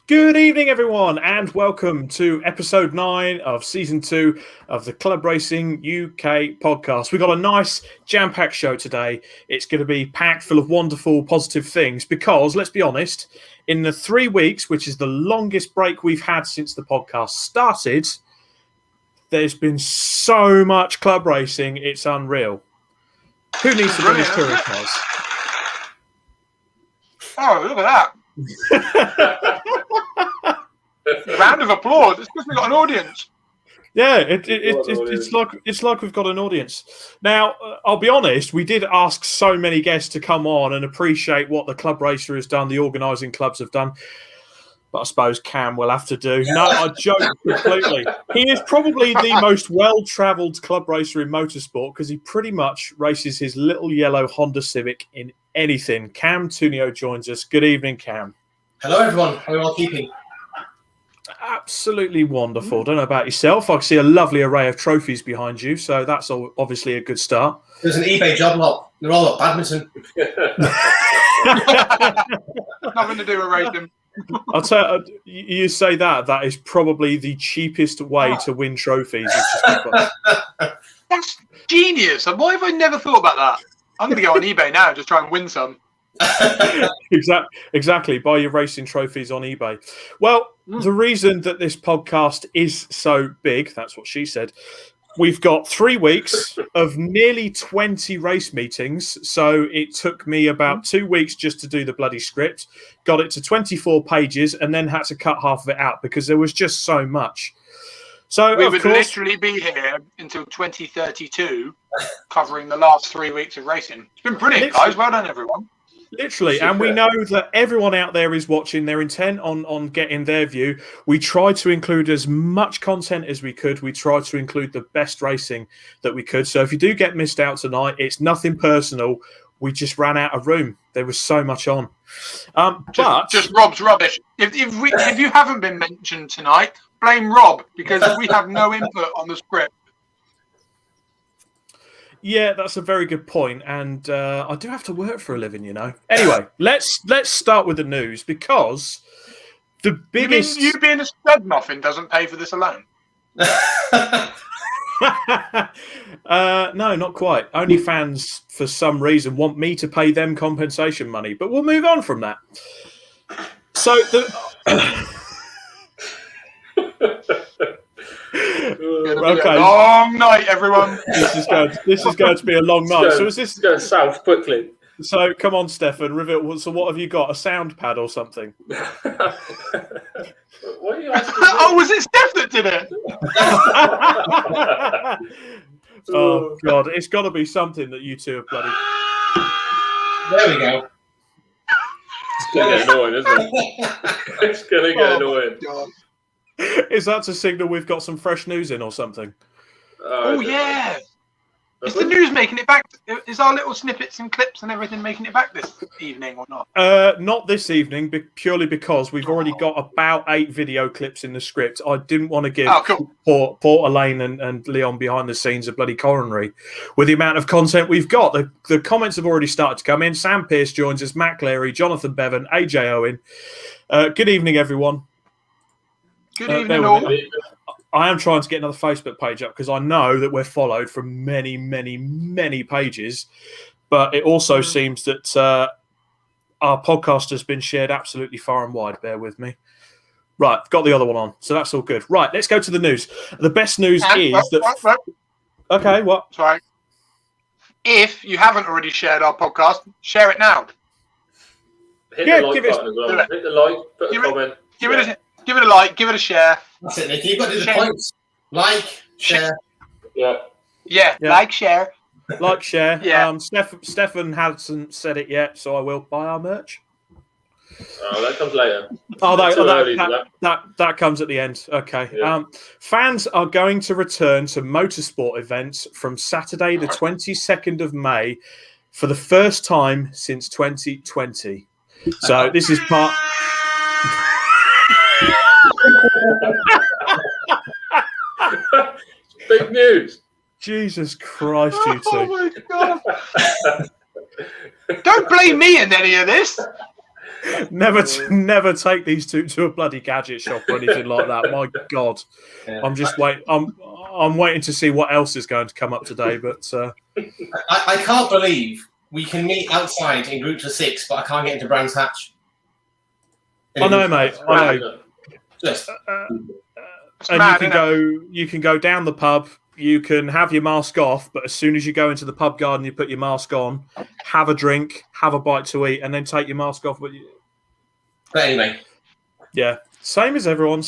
Good evening, everyone, and welcome to episode 9 of season 2 of the Club Racing UK podcast. We've got a nice jam-packed show today. It's going to be packed full of wonderful, positive things because, let's be honest, in the 3 weeks, which is the longest break we've had since the podcast started, there's been so much club racing, it's unreal. Who needs to win his touring cars? Oh, look at that. Round of applause. It's because we've got an audience. Yeah, it's like we've got an audience. Now, I'll be honest, we did ask so many guests to come on and appreciate what the Club Racer has done, the organising clubs have done. But I suppose Cam will have to do. No, I joke completely. He is probably the most well-travelled club racer in motorsport because he pretty much races his little yellow Honda Civic in anything. Cam Tunio joins us. Good evening, Cam. Hello, everyone. How are you all keeping? Absolutely wonderful. Don't know about yourself. I can see a lovely array of trophies behind you, so that's obviously a good start. There's an eBay job lot. They're all at badminton. Nothing to do with racing. I'll tell you say that is probably the cheapest way to win trophies. That's genius. Why have I never thought about that? I'm going to go on eBay now, just try and win some. Exactly. Buy your racing trophies on eBay. Well, the reason that this podcast is so big, that's what she said. We've got 3 weeks of nearly 20 race meetings. So it took me about 2 weeks just to do the bloody script. Got it to 24 pages and then had to cut half of it out because there was just so much. So we would literally be here until 2032 covering the last 3 weeks of racing. It's been brilliant, guys. Well done, everyone. Literally, and we know that everyone out there is watching. They're intent on getting their view. We tried to include as much content as we could. We tried to include the best racing that we could. So if you do get missed out tonight, it's nothing personal. We just ran out of room. There was so much on. Just Rob's rubbish. If you haven't been mentioned tonight, blame Rob because we have no input on the script. Yeah, that's a very good point, and I do have to work for a living, you know. Anyway, let's start with the news because the biggest. You being a stud muffin doesn't pay for this alone. No, not quite. Only fans, for some reason, want me to pay them compensation money, but we'll move on from that. So Okay. Long night, everyone. This is going to be a long night. So is this going south quickly? So come on, Stefan, reveal. So what have you got? A sound pad or something? What are you asking? Oh, was it Steph that did it? Oh God, it's got to be something that you two have bloody. There we go. It's going to get annoying, isn't it? It's going to get annoying. God. Is that to signal we've got some fresh news in or something? Oh yeah. Is the news making it back? Is our little snippets and clips and everything making it back this evening or not? Not this evening, purely because we've already got about 8 video clips in the script. I didn't want to give Port Elaine and Leon behind the scenes a bloody coronary with the amount of content we've got. The comments have already started to come in. Sam Pearce joins us, Matt Cleary, Jonathan Bevan, AJ Owen. Good evening, everyone. Good evening, all. I am trying to get another Facebook page up because I know that we're followed from many, many, many pages. But it also seems that our podcast has been shared absolutely far and wide. Bear with me. Right, got the other one on. So that's all good. Right, let's go to the news. The best news is that... Okay, what? Sorry. If you haven't already shared our podcast, share it now. Hit the like button as well. Hit the like, put a comment. Give it a like, give it a share. That's it, Nicky. You've got to do the points. Like, share. Yeah, like, share. Like, share. Yeah. Stefan hasn't said it yet, so I will buy our merch. Oh, that comes later. That comes at the end. Okay. Yeah. Fans are going to return to motorsport events from Saturday, the 22nd of May, for the first time since 2020. So this is part... Big news. Jesus Christ, you two. Oh my God. Don't blame me in any of this. Never take these two to a bloody gadget shop or anything like that. My God, Yeah. I'm waiting to see what else is going to come up today. But I can't believe we can meet outside in groups of 6, but I can't get into Brands Hatch. I know, mate. I know. Just, And you can go down the pub. You can have your mask off, but as soon as you go into the pub garden, you put your mask on, have a drink, have a bite to eat, and then take your mask off. But anyway. Yeah. Same as everyone.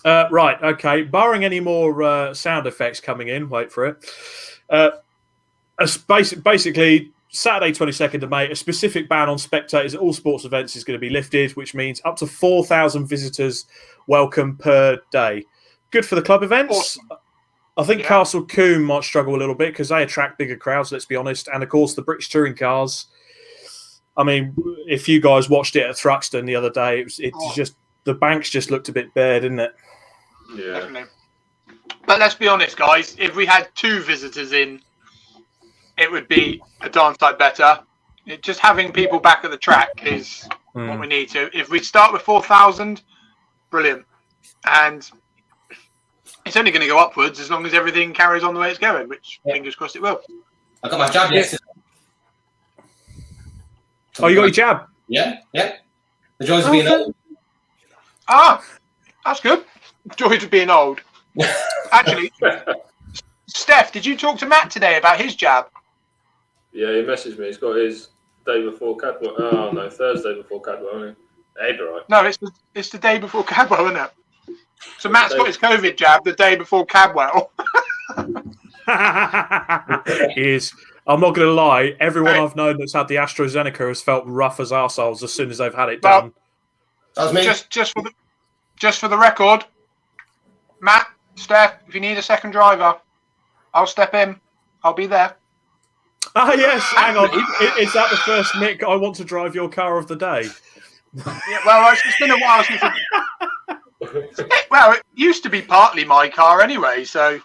Right, okay. Barring any more sound effects coming in, wait for it. Basically, Saturday, 22nd of May, a specific ban on spectators at all sports events is going to be lifted, which means up to 4,000 visitors welcome per day. Good for the club events. Awesome. I think Castle Combe might struggle a little bit because they attract bigger crowds, let's be honest. And, of course, the British touring cars. I mean, if you guys watched it at Thruxton the other day, just the banks just looked a bit bare, didn't it? Yeah. Definitely. But let's be honest, guys. If we had 2 visitors in, it would be a darn sight better. Just having people back at the track is what we need to. If we start with 4,000, brilliant. And it's only going to go upwards as long as everything carries on the way it's going, which fingers crossed it will. I got my jab yesterday. Oh, you got your jab? Yeah. The joys of being old. Ah, that's good. Joys of being old. Actually, Steph, did you talk to Matt today about his jab? Yeah, he messaged me. He's got his day before Cadwell. Oh, no, Thursday before Cadwell, isn't he? Hey, right. No, it's the day before Cadwell, isn't it? So Matt's got his COVID jab the day before Cadwell. Is I'm not going to lie. Everyone I've known that's had the AstraZeneca has felt rough as arseholes as soon as they've had it done. That was me. Just for the record, Matt, Steph, if you need a second driver, I'll step in. I'll be there. Ah, yes. Hang on. Is that the first Nick? I want to drive your car of the day. Yeah, well, it's been a while since. Well, it used to be partly my car anyway, so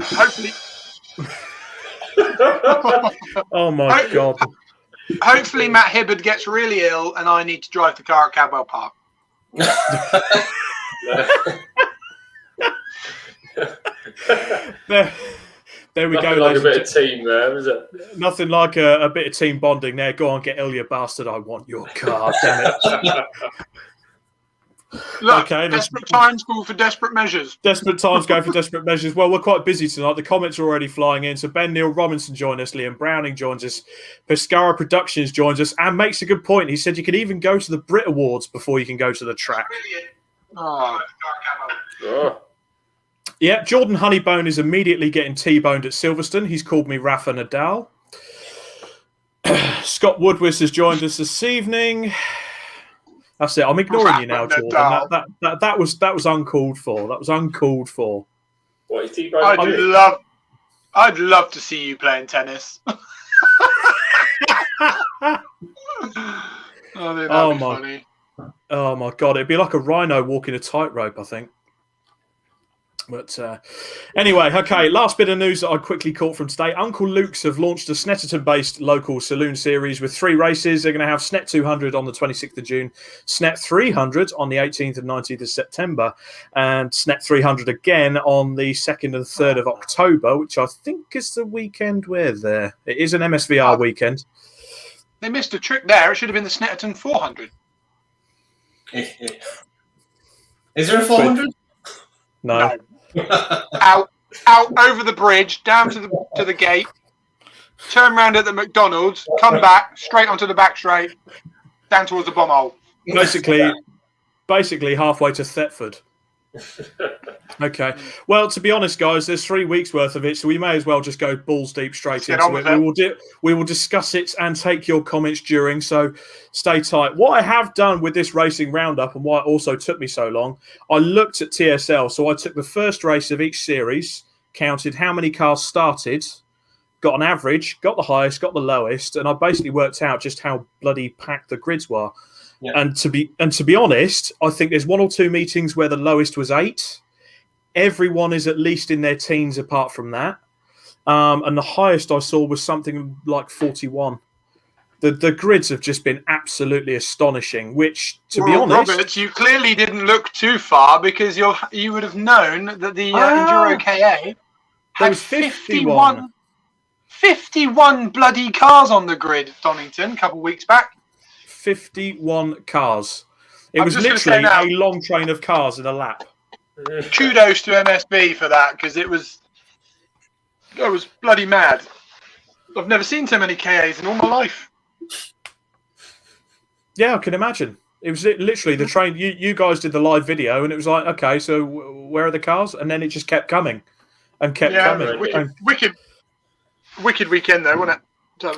hopefully. Oh my God! Hopefully, Matt Hibbard gets really ill, and I need to drive the car at Cadwell Park. There we Nothing go. Like a bit of team there, is it? Nothing like a bit of team bonding there. Go on, get ill, you bastard! I want your car. Damn it! Look, okay, desperate times call for desperate measures. Desperate times go for desperate measures. Well, we're quite busy tonight. The comments are already flying in. So Ben Neil Robinson joined us, Liam Browning joins us, Pescara Productions joins us, and makes a good point. He said you could even go to the Brit Awards before you can go to the track. Oh. Yeah, Jordan Honeybone is immediately getting T-boned at Silverstone. He's called me Rafa Nadal. Scott Woodward has joined us this evening. That's it. I'm ignoring you now, Jordan. That was uncalled for. That was uncalled for. What is T-bone? I'd love to see you playing tennis. Funny. Oh my God! It'd be like a rhino walking a tightrope, I think. But anyway, okay, last bit of news that I quickly caught from today. Uncle Luke's have launched a Snetterton-based local saloon series with 3 races. They're going to have Snet 200 on the 26th of June, Snet 300 on the 18th and 19th of September, and Snet 300 again on the 2nd and 3rd of October, which I think is the weekend we're there. It is an MSVR weekend. They missed a trick there. It should have been the Snetterton 400. Is there a 400? No. out over the bridge, down to the gate, turn round at the McDonald's, come back straight onto the back straight, down towards the bomb hole. Basically halfway to Thetford. Okay. Well, to be honest, guys, there's 3 weeks worth of it, so we may as well just go balls deep straight into it. We will discuss it and take your comments during, so stay tight. What I have done with this racing roundup, and why it also took me so long, I looked at TSL. So I took the first race of each series, counted how many cars started, got an average, got the highest, got the lowest, and I basically worked out just how bloody packed the grids were. Yeah. And to be honest, I think there's 1 or 2 meetings where the lowest was 8. Everyone is at least in their teens apart from that. And the highest I saw was something like 41. The grids have just been absolutely astonishing, which, to be honest... Robert, you clearly didn't look too far because you would have known that the Enduro KA had was 51 bloody cars on the grid at Donington a couple of weeks back. 51 cars. It was literally a long train of cars in a lap. Kudos to MSB for that, because it was bloody mad. I've never seen so many KAs in all my life. Yeah, I can imagine. It was literally the train. You guys did the live video, and it was like, okay, so where are the cars? And then it just kept coming and kept coming. Wicked weekend though, wasn't it?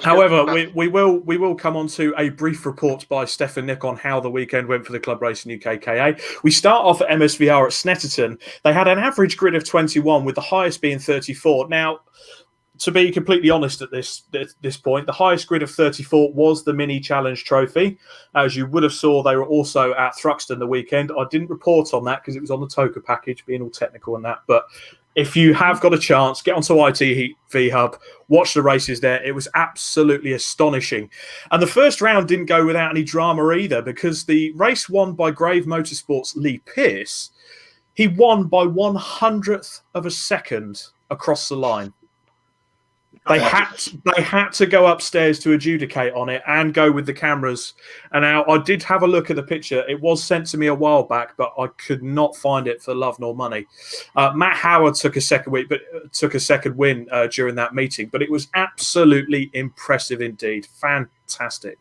However, we will come on to a brief report by Steph and Nick on how the weekend went for the Club Racing UK KA. We start off at MSVR at Snetterton. They had an average grid of 21, with the highest being 34. Now, to be completely honest at this point, the highest grid of 34 was the Mini Challenge Trophy. As you would have saw, they were also at Thruxton the weekend. I didn't report on that because it was on the Toka package, being all technical and that, but if you have got a chance, get onto ITV Hub, watch the races there. It was absolutely astonishing. And the first round didn't go without any drama either, because the race won by Grave Motorsports' Lee Pearce. He won by 100th of a second across the line. They had to go upstairs to adjudicate on it and go with the cameras. And now I did have a look at the picture. It was sent to me a while back, but I could not find it for love nor money. Matt Howard took a second win during that meeting, but it was absolutely impressive indeed. Fantastic.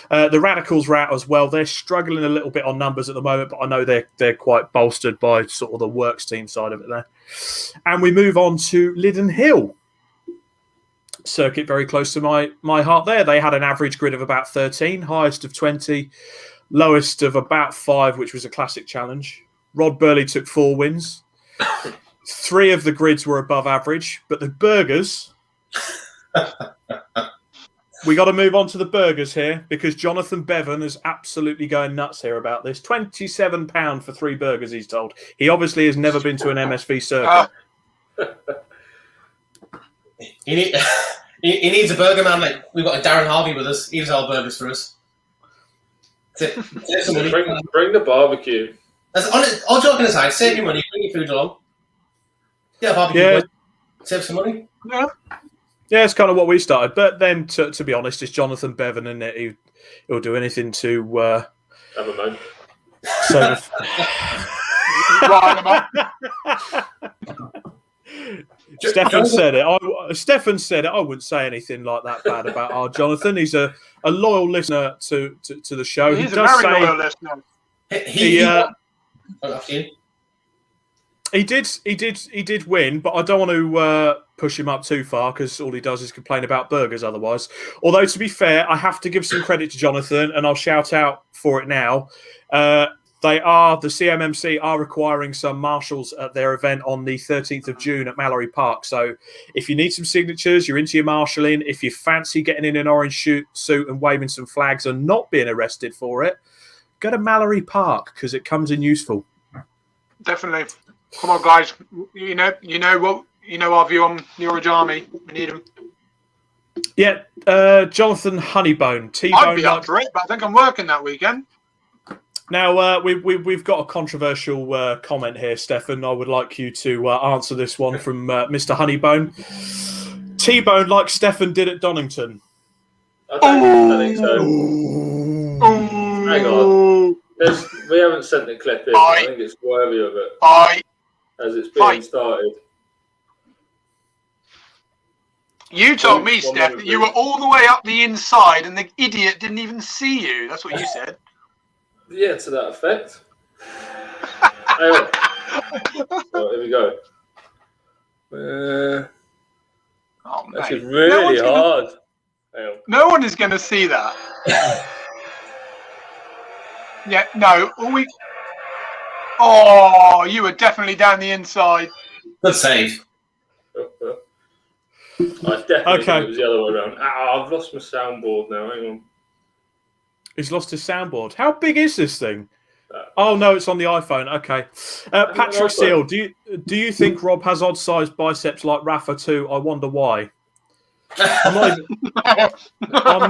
The Radicals were out as well. They're struggling a little bit on numbers at the moment, but I know they're quite bolstered by sort of the works team side of it there. And we move on to Liddon Hill. Circuit very close to my heart there. They had an average grid of about 13, highest of 20, lowest of about 5, which was a classic challenge. Rod Burley took 4 wins. 3 of the grids were above average, but the burgers... we got to move on to the burgers here, because Jonathan Bevan is absolutely going nuts here about this. £27 for 3 burgers, he's told. He obviously has never been to an MSV circuit. He needs a burger man. Like, we've got a Darren Harvey with us. He does our burgers for us. Bring the barbecue. All joking aside, save your money, bring your food along. Yeah, barbecue. Yeah. Save some money. Yeah. Yeah, it's kind of what we started. But then, to be honest, it's Jonathan Bevan, and he'll do anything to have a moment. Stefan said it. Stefan said it. I wouldn't say anything like that bad about our Jonathan. He's a loyal listener to the show. He's a very loyal listener. He did win, but I don't want to push him up too far, because all he does is complain about burgers otherwise. Although, to be fair, I have to give some credit to Jonathan, and I'll shout out for it now. The CMMC are requiring some marshals at their event on the 13th of June at Mallory Park. So if you need some signatures, you're into your marshalling, if you fancy getting in an orange suit and waving some flags and not being arrested for it, go to Mallory Park, because it comes in useful. Definitely. Come on, guys. You know our view on the Orange Army. We need them. Yeah, Jonathan Honeybone. I'd be up for it, but I think I'm working that weekend. Now, we've got a controversial comment here, Stefan. I would like you to answer this one from Mr. Honeybone. T-Bone like Stefan did at Donington. I don't think so. Hang on. We haven't sent the clip in. I think it's worthy of it. As it's being started. You told me, Steph, that you were all the way up the inside and the idiot didn't even see you. That's what you said. Yeah, to that effect. Right, here we go. That's really hard. No one is going to see that. Yeah, no. Oh, you were definitely down the inside. Good save. I definitely think it was the other way around. I've lost my soundboard now. Hang on. He's lost his soundboard. How big is this thing? Oh no, it's on the iPhone. Okay. Patrick Seal, do you think Rob has odd-sized biceps like Rafa too? I wonder why. I'm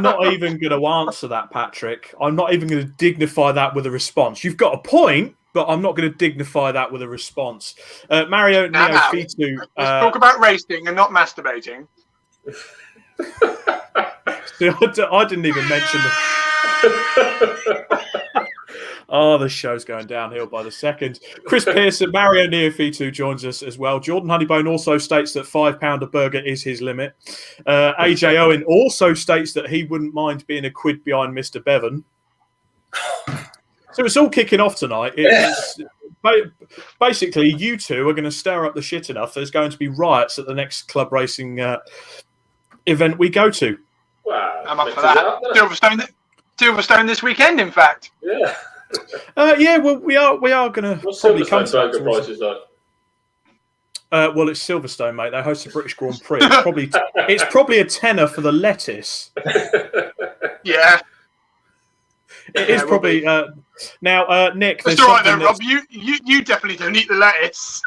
not even going to answer that, Patrick. I'm not even going to dignify that with a response. You've got a point, but I'm not going to dignify that with a response. Mario Neofitu. Let's talk about racing and not masturbating. I didn't even mention Oh, the show's going downhill by the second. Chris Pearson, Mario Neofitu joins us as well. Jordan Honeybone also states that £5 a burger is his limit. AJ Owen also states that he wouldn't mind being a quid behind Mr. Bevan. So it's all kicking off tonight. Basically, you two are going to stir up the shit enough. There's going to be riots at the next club racing event we go to. Wow, I'm up for that. Silverstone this weekend, in fact. Yeah. Yeah, well, we are going to probably come to burger prices like? Well, it's Silverstone, mate. They host the British Grand Prix. It's probably a tenner for the lettuce. Yeah. It is probably now, Nick. That's all right, then, Rob. You definitely don't eat the lettuce.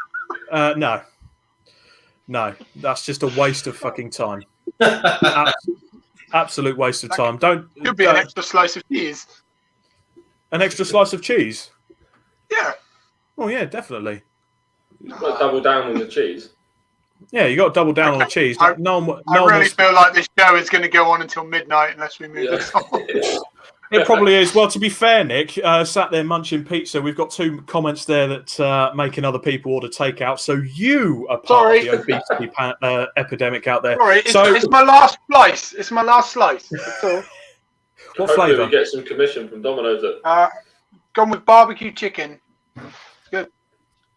No, that's just a waste of fucking time. Absolute waste of time. Could be an extra slice of cheese. An extra slice of cheese? Yeah. Oh, yeah, definitely. You've got to double down on the cheese. Yeah, you got to double down on the cheese. I really feel like this show is going to go on until midnight unless we move this on. It probably is. Well, to be fair, Nick, sat there munching pizza. We've got 2 comments there that making other people order takeout. So you are part of the obesity epidemic out there. Sorry, it's my last slice. It's my last slice. What flavour? We get some commission from Domino's. Gone with barbecue chicken. It's good.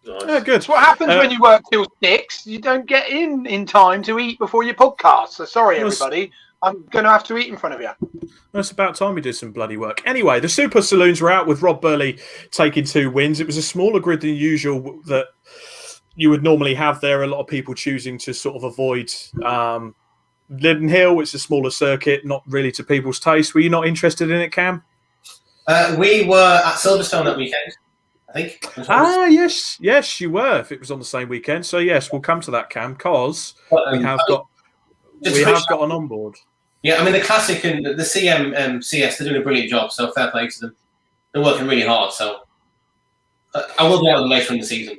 Nice. Yeah, good. It's what happens when you work till 6. You don't get in time to eat before your podcast. So sorry, everybody. I'm going to have to eat in front of you. It's about time we did some bloody work. Anyway, the Super Saloons were out with Rob Burley taking 2 wins. It was a smaller grid than usual that you would normally have there. A lot of people choosing to sort of avoid Linden Hill. It's a smaller circuit, not really to people's taste. Were you not interested in it, Cam? We were at Silverstone that weekend, I think. Yes, you were. If it was on the same weekend, so yes, we'll come to that, Cam, because we have got an onboard. Yeah, I mean the Classic and the CM CS, they're doing a brilliant job. So fair play to them. They're working really hard. So I will be out of them later in the season.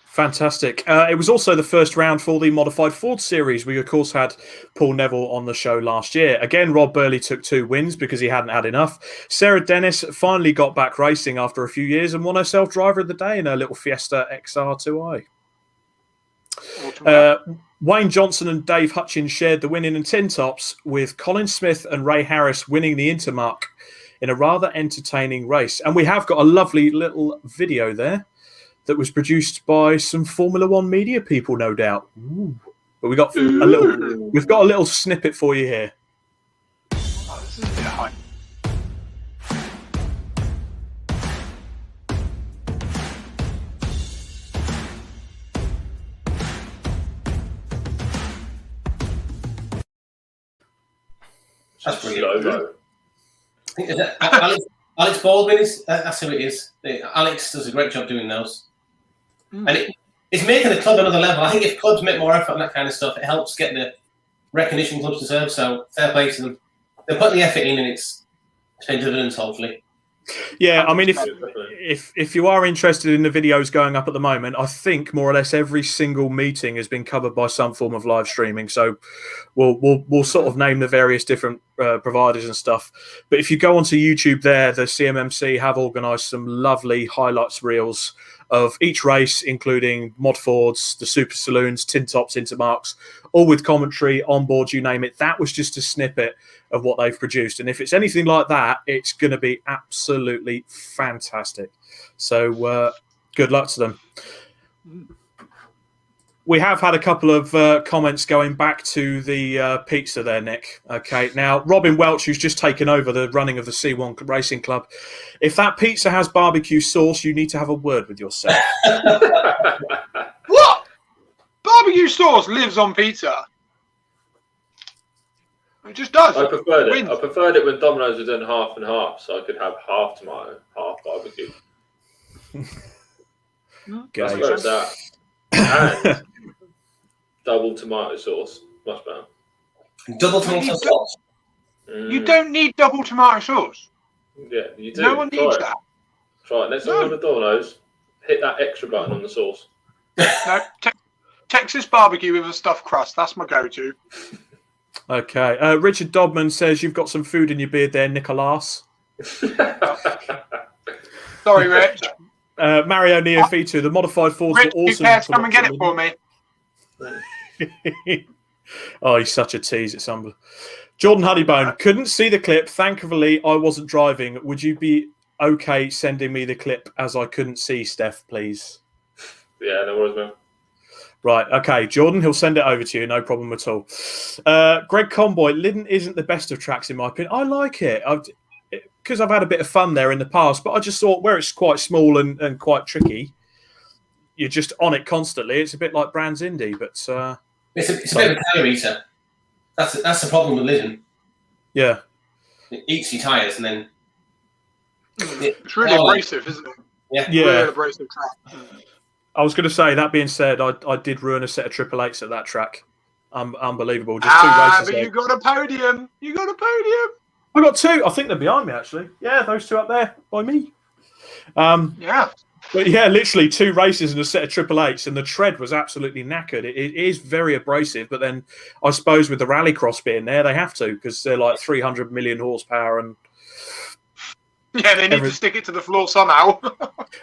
Fantastic. It was also the first round for the Modified Ford Series. We, of course, had Paul Neville on the show last year. Again, Rob Burley took 2 wins because he hadn't had enough. Sarah Dennis finally got back racing after a few years and won herself Driver of the Day in her little Fiesta XR2i. Wayne Johnson and Dave Hutchins shared the win in tin tops, with Colin Smith and Ray Harris winning the Intermark in a rather entertaining race. And we have got a lovely little video there that was produced by some Formula One media people, no doubt. Ooh. But we've got a little snippet for you here. Oh, this is a bit high. That's brilliant. I think is it Alex Baldwin is. That's who it is. Alex does a great job doing those, and it's making the club another level. I think if clubs make more effort on that kind of stuff, it helps get the recognition clubs deserve. So fair play to them. They're putting the effort in, and it's paying dividends, hopefully. Yeah, I mean, if you are interested in the videos going up at the moment, I think more or less every single meeting has been covered by some form of live streaming. So we'll sort of name the various different providers and stuff. But if you go onto YouTube, there, the CMMC have organised some lovely highlights reels of each race, including Mod Fords, the Super Saloons, Tin Tops, Intermarks, all with commentary, on board, you name it. That was just a snippet of what they've produced. And if it's anything like that, it's going to be absolutely fantastic. So good luck to them. We have had a couple of comments going back to the pizza there, Nick. Okay, now, Robin Welch, who's just taken over the running of the C1 Racing Club, if that pizza has barbecue sauce, you need to have a word with yourself. What? Barbecue sauce lives on pizza. It just does. I preferred it when Domino's were doing half and half, so I could have half tomato, half barbecue. That's where it's at. And double tomato sauce, much better. Double tomato sauce. You don't need double tomato sauce. Yeah, you do. No one needs that. Try it. Next time on the Domino's, hit that extra button on the sauce. No, Texas barbecue with a stuffed crust. That's my go-to. Okay. Richard Dodman says you've got some food in your beard there, Nicholas. Sorry, Rich. Mario Neophytu, the modified force Rich, were awesome. come and get it for me. Oh, he's such a tease. It's unbelievable. Jordan Honeybone, couldn't see the clip. Thankfully, I wasn't driving. Would you be okay sending me the clip as I couldn't see, Steph, please? Yeah, no worries, man. Right, okay. Jordan, he'll send it over to you. No problem at all. Greg Conboy, Lyddon isn't the best of tracks, in my opinion. I like it. Because I've had a bit of fun there in the past, but I just thought where it's quite small and quite tricky, you're just on it constantly. It's a bit like Brands Indy, but it's a bit of a tyre eater. That's the problem with Lyddon. Yeah, it eats your tyres and then it's really abrasive, isn't it? Yeah, really abrasive track. I was going to say, that being said, I did ruin a set of 888s at that track. Unbelievable. Just 2 races. But you got a podium. I got 2. I think they're behind me, actually. Yeah, those 2 up there by me. Yeah. But yeah, literally 2 races and a set of 888s, and the tread was absolutely knackered. It is very abrasive, but then I suppose with the rallycross being there, they have to, because they're like 300 million horsepower and... Yeah, they need to stick it to the floor somehow.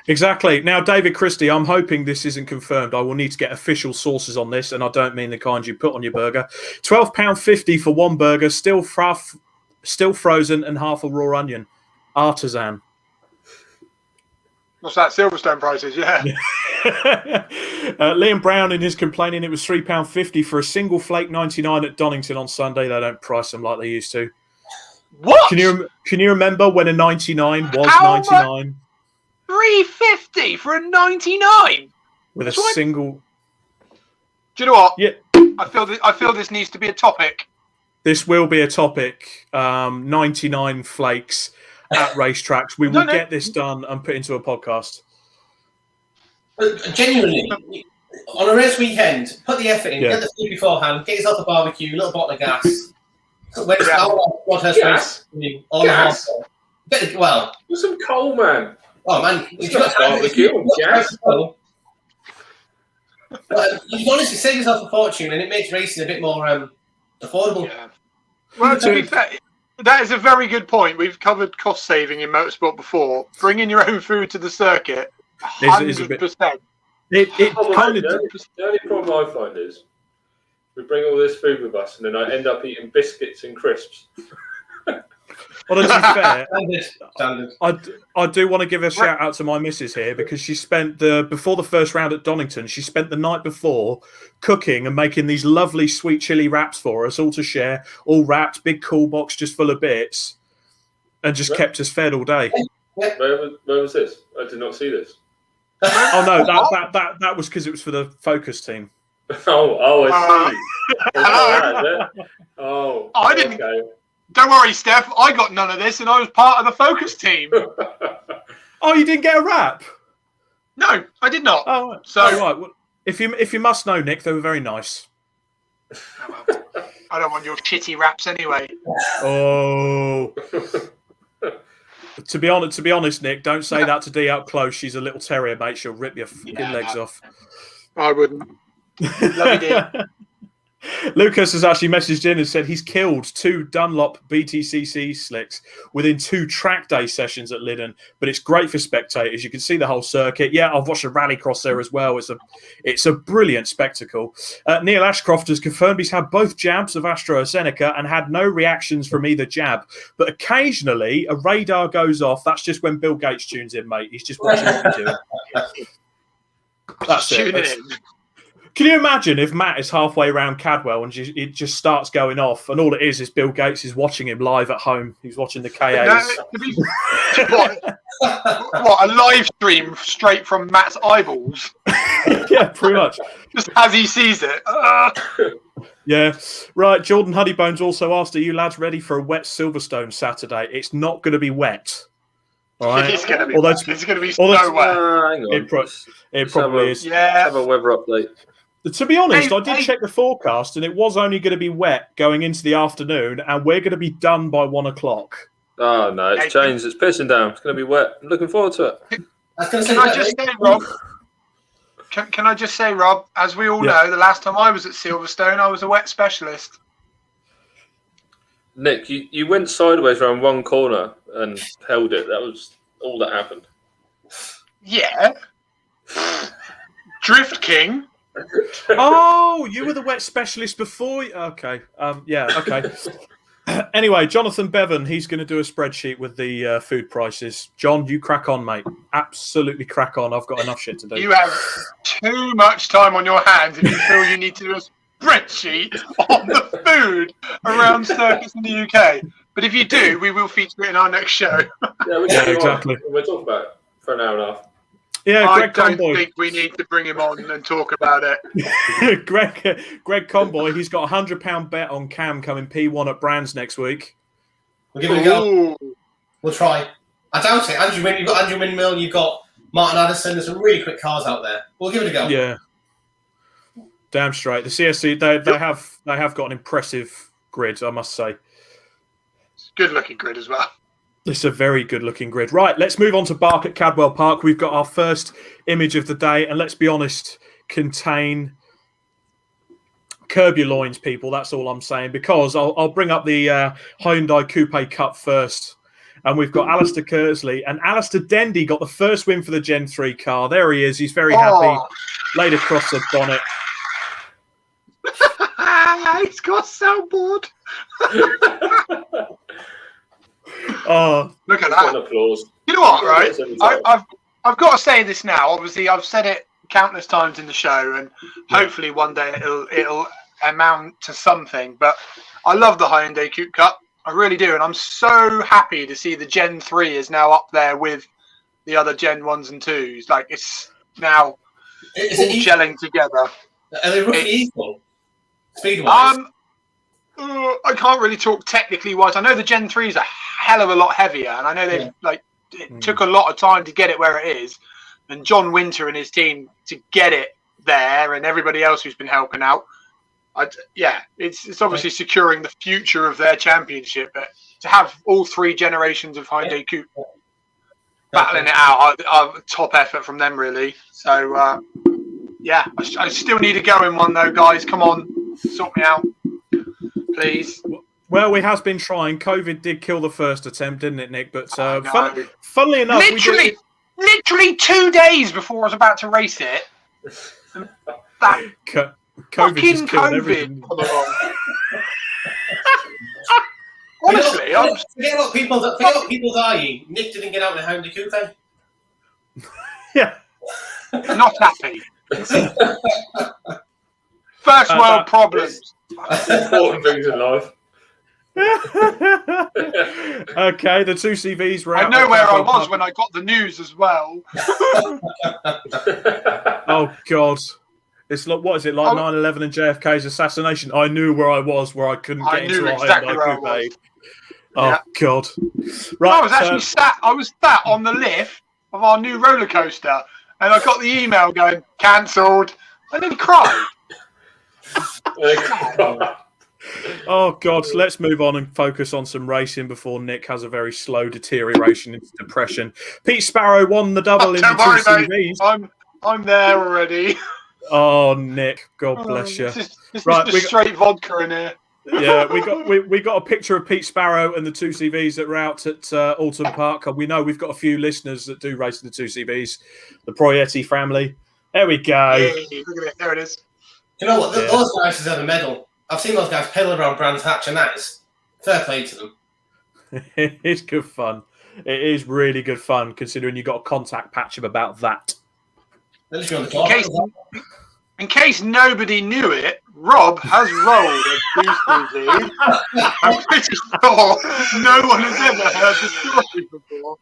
Exactly. Now, David Christie, I'm hoping this isn't confirmed. I will need to get official sources on this, and I don't mean the kind you put on your burger. £12.50 for 1 burger, still frozen, and half a raw onion. Artisan. What's that? Silverstone prices, yeah. Liam Brown in his complaining it was £3.50 for a single flake 99 at Donington on Sunday. They don't price them like they used to. What? Can you remember when a 99 was 99? $3.50 for a 99 with a single. Do you know what? Yeah, I feel this needs to be a topic. This will be a topic. 99 flakes at racetracks. We will get this done and put into a podcast. Genuinely, on a race weekend, put the effort in. Get the food beforehand. Get yourself a barbecue, a little bottle of gas. When it's well, there's some coal, man. Oh man, you've got barbecue and gas. You honestly save yourself a fortune, and it makes racing a bit more affordable. Yeah. Well, to be fair, that is a very good point. We've covered cost saving in motorsport before. Bringing your own food to the circuit, 100%. The only problem I find is we bring all this food with us, and then I end up eating biscuits and crisps. Well, to be fair, Standard. I do want to give a shout out to my missus here, because she spent before the first round at Donington, she spent the night before cooking and making these lovely sweet chili wraps for us all to share, all wrapped, big cool box just full of bits, and just kept us fed all day. Where was this? I did not see this. Oh no, that was because it was for the Focus team. I see. I didn't. Okay. Don't worry, Steph. I got none of this, and I was part of the Focus team. Oh, you didn't get a wrap? No, I did not. Oh, so right. Well, if you must know, Nick, they were very nice. Oh, well, I don't want your shitty wraps anyway. Oh. To be honest, Nick, don't say that to Dee up close. She's a little terrier, mate. She'll rip your fucking legs off. I wouldn't. Love you, Dee. Lucas has actually messaged in and said he's killed 2 Dunlop BTCC slicks within 2 track day sessions at Lyddon, but it's great for spectators. You can see the whole circuit. Yeah, I've watched a rallycross there as well. It's a brilliant spectacle. Neil Ashcroft has confirmed he's had both jabs of AstraZeneca and had no reactions from either jab, but occasionally a radar goes off. That's just when Bill Gates tunes in, mate. He's just watching what you're doing. That's it. Can you imagine if Matt is halfway around Cadwell and it just starts going off, and all it is Bill Gates is watching him live at home. He's watching the KAs. What, a live stream straight from Matt's eyeballs? Yeah, pretty much. Just as he sees it. Yeah. Right, Jordan Honeybones also asked, are you lads ready for a wet Silverstone Saturday? It's not going to be wet. All right. It's going to be wet. It's going to be so wet. Hang on. It probably is. Yeah. Have a weather update. To be honest, I did check the forecast, and it was only going to be wet going into the afternoon, and we're going to be done by 1 o'clock. Oh no, it's changed. It's pissing down. It's going to be wet. I'm looking forward to it. Can I just say, Rob? Can I just say, Rob? As we all know, the last time I was at Silverstone, I was a wet specialist. Nick, you went sideways around one corner and held it. That was all that happened. Yeah. Drift King. Oh, you were the wet specialist before. Okay. Okay. Anyway, Jonathan Bevan, he's going to do a spreadsheet with the food prices. John, you crack on, mate. Absolutely crack on. I've got enough shit to do. You have too much time on your hands if you feel you need to do a spreadsheet on the food around circuits in the UK. But if you do, we will feature it in our next show. Yeah, exactly. We'll talk about it for an hour and a half. Yeah, I don't think we need to bring him on and talk about it. Greg Conboy, he's got a £100 bet on Cam coming P1 at Brands next week. We'll give it a go. We'll try. I doubt it. You've got Andrew Windmill, you've got Martin Addison. There's some really quick cars out there. We'll give it a go. Yeah, damn straight. The CSC they have got an impressive grid, I must say. It's a good-looking grid as well. It's a very good-looking grid. Right, let's move on to Bark at Cadwell Park. We've got our first image of the day, and let's be honest, curb your loins, people. That's all I'm saying, because I'll bring up the Hyundai Coupe Cup first, and we've got Alistair Kersley, and Alistair Dendy got the first win for the Gen 3 car. There he is. He's very happy. Laid across the bonnet. He's got soundboard. Oh, look at that! Applause. You know what, right? I've got to say this now. Obviously, I've said it countless times in the show, and hopefully one day it'll amount to something. But I love the Hyundai Coupe Cup. I really do, and I'm so happy to see the Gen 3 is now up there with the other Gen 1s and 2s. Like, it's now all gelling together. Are they roughly equal speed-wise? I can't really talk technically wise. I know the Gen 3 is a hell of a lot heavier, and I know it took a lot of time to get it where it is. And John Winter and his team to get it there, and everybody else who's been helping out. It's obviously securing the future of their championship. But to have all 3 generations of Hyundai Coupe battling it out, top effort from them, really. So I still need to go in one though, guys. Come on, sort me out, please. Well, we have been trying. COVID did kill the first attempt, didn't it, Nick? But funnily enough, literally 2 days before I was about to race it, that COVID just killed everything. Honestly, forget what people dying. Nick didn't get out in a Hyundai Coupe. Yeah, not happy. First world problems. That's important things in life. Okay, the 2 CVs were out. I know where I was when I got the news as well. Oh God, it's like, what is it, like 9/11 and JFK's assassination? I knew where I was, where I couldn't get into a Hyundai Coupe. Oh God! Right, I was sat on the lift of our new roller coaster, and I got the email going cancelled. I nearly cried. Oh God, so let's move on and focus on some racing before Nick has a very slow deterioration into depression. Pete Sparrow won the double in the 2 CVs. Mate. I'm there already. Oh, Nick, God bless you. This is straight vodka in here. Yeah, we got a picture of Pete Sparrow and the 2 CVs that were out at Alton Park. We know we've got a few listeners that do race in the 2 CVs, the Proietti family. There we go. Hey, look at it. There it is. You know what? Those guys deserve a medal. I've seen those guys pedal around Brands Hatch, and that is fair play to them. It's good fun. It is really good fun, considering you got a contact patch of about that. In case nobody knew it, Rob has rolled a 2 CV. I'm pretty sure no one has ever heard the story before.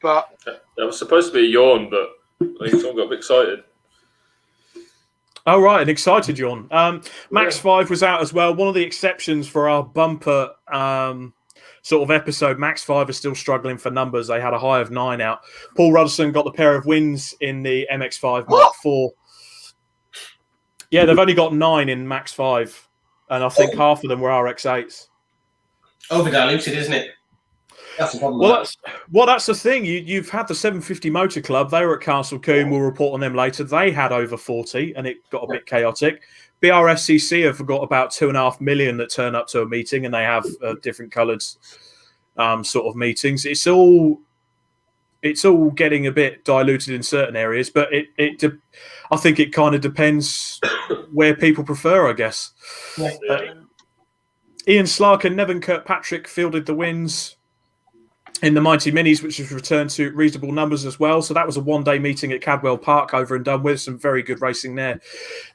But that was supposed to be a yawn, but I think someone got a bit excited. Oh, right, an excited yawn. Max 5 was out as well. One of the exceptions for our bumper sort of episode. Max 5 is still struggling for numbers. They had a high of 9 out. Paul Rudderson got the pair of wins in the MX5 Mark 4. Yeah, they've only got 9 in Max 5, and I think half of them were RX8s. Over diluted, isn't it? That's the problem. That's the thing. You've had the 750 Motor Club. They were at Castle Combe. We'll report on them later. They had over 40, and it got a bit chaotic. BRSCC have got about 2.5 million that turn up to a meeting, and they have different coloured sort of meetings. It's all getting a bit diluted in certain areas, but I think it kind of depends where people prefer, I guess. Ian Slark and Nevin Kirkpatrick fielded the wins in the Mighty Minis, which has returned to reasonable numbers as well. So that was a one-day meeting at Cadwell Park over and done with. Some very good racing there.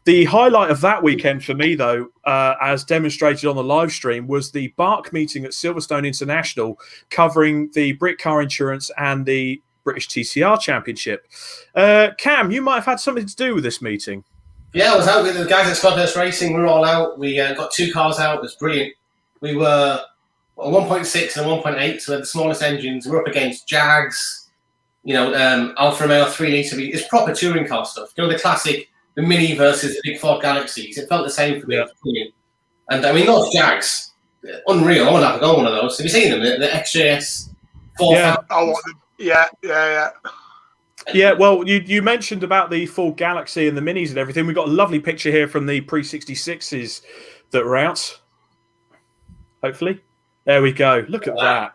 The highlight of that weekend for me, though, as demonstrated on the live stream, was the Bark meeting at Silverstone International, covering the Brit Car Insurance and the British TCR Championship. Cam, you might have had something to do with this meeting. Yeah, I was out with the guys at Scotthurst Racing. We were all out. We got 2 cars out. It was brilliant. We were a 1.6 and a 1.8, so we had the smallest engines. We're up against Jags, Alfa Romeo 3 litre. It's proper touring car stuff. The classic, the Mini versus the big Ford Galaxies. It felt the same for me. Yeah. And I mean, those Jags, unreal. I want to have a go on one of those. Have you seen them? The XJS 4000. Yeah. Yeah, well, you mentioned about the Ford Galaxy and the Minis and everything. We've got a lovely picture here from the pre-66s that were out. Hopefully. There we go. Look at that.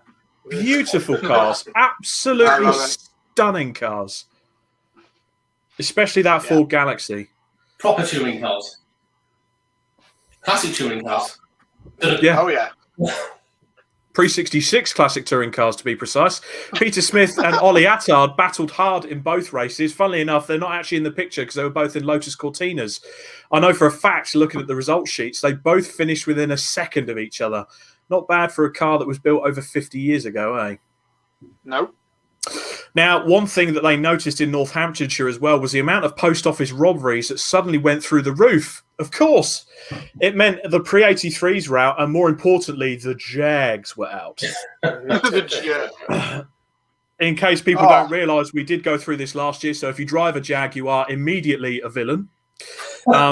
Beautiful cars. Absolutely stunning cars. Especially that Ford Galaxy. Proper touring cars. Classic touring cars. Yeah. Oh, yeah. Pre-66 classic touring cars, to be precise. Peter Smith and Ollie Attard battled hard in both races. Funnily enough, they're not actually in the picture because they were both in Lotus Cortinas. I know for a fact, looking at the result sheets, they both finished within a second of each other. Not bad for a car that was built over 50 years ago, eh? No. Now, one thing that they noticed in Northamptonshire as well was the amount of post office robberies that suddenly went through the roof. Of course, it meant the pre-83s were out, and more importantly, the Jags were out. In case people don't realise, we did go through this last year, so if you drive a Jag, you are immediately a villain.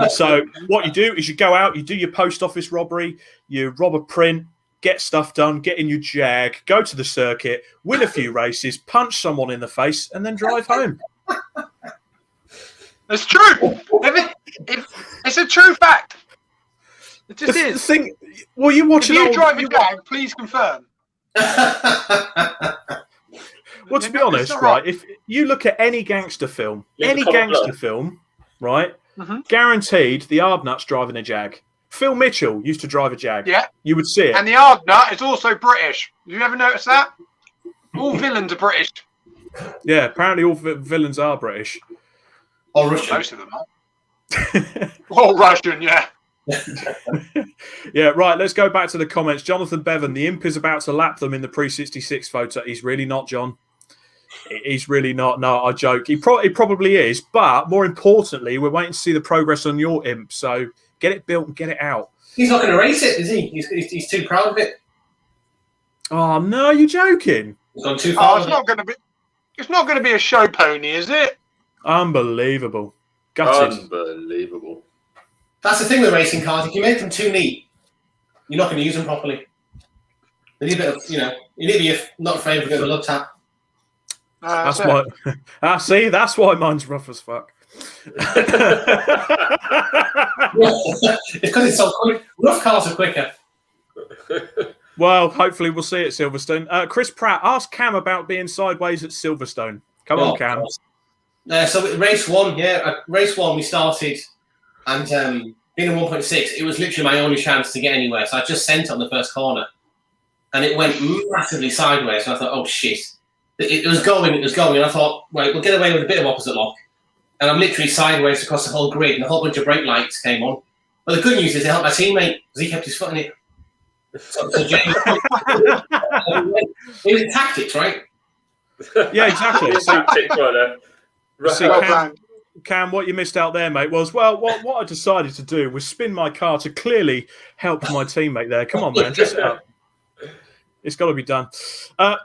So what you do is you go out, you do your post office robbery, you rob a print, get stuff done, get in your Jag, go to the circuit, win a few races, punch someone in the face, and then drive home. It's true. It's a true fact. It just is. The thing, well, you watch. If you drive a Jag, please confirm. Well, to be honest, right, if you look at any gangster film, right, guaranteed the Ardnut's driving a Jag. Phil Mitchell used to drive a Jag. Yeah. You would see it. And the Ardnut is also British. Have you ever noticed that? All villains are British. Yeah, apparently all villains are British. Or Russian. Most of them are. Or Russian, yeah. Yeah, right, let's go back to the comments. Jonathan Bevan, the imp is about to lap them in the pre-66 photo. He's really not, John. He's really not. No, I joke. He probably is. But more importantly, we're waiting to see the progress on your imp. So get it built and get it out. He's not going to race it, is he? He's too proud of it. Oh, no, you're joking. He's gone too far. It's not going to be a show pony, is it? Unbelievable. Gutted. Unbelievable. That's the thing with racing cars. If you make them too neat, you're not going to use them properly. They need a bit of, you need to be not afraid of a bit of a love tap. That's why. See, that's why mine's rough as fuck. It's because it's so quick. Rough cars are quicker. Well, hopefully we'll see it at Silverstone. Chris Pratt, ask Cam about being sideways at Silverstone. Come on, Cam. So race one, we started, and being a 1.6, it was literally my only chance to get anywhere. So I just sent it on the first corner, and it went massively sideways. And I thought, oh shit, it was going, and I thought, right, we'll get away with a bit of opposite lock. And I'm literally sideways across the whole grid, and a whole bunch of brake lights came on. But the good news is it helped my teammate because he kept his foot in it. So James, it was tactics, right? Yeah, exactly. Tactics right there. See, Cam, what you missed out there, mate, was, what I decided to do was spin my car to clearly help my teammate there. Come on, man, dress it up. It's got to be done.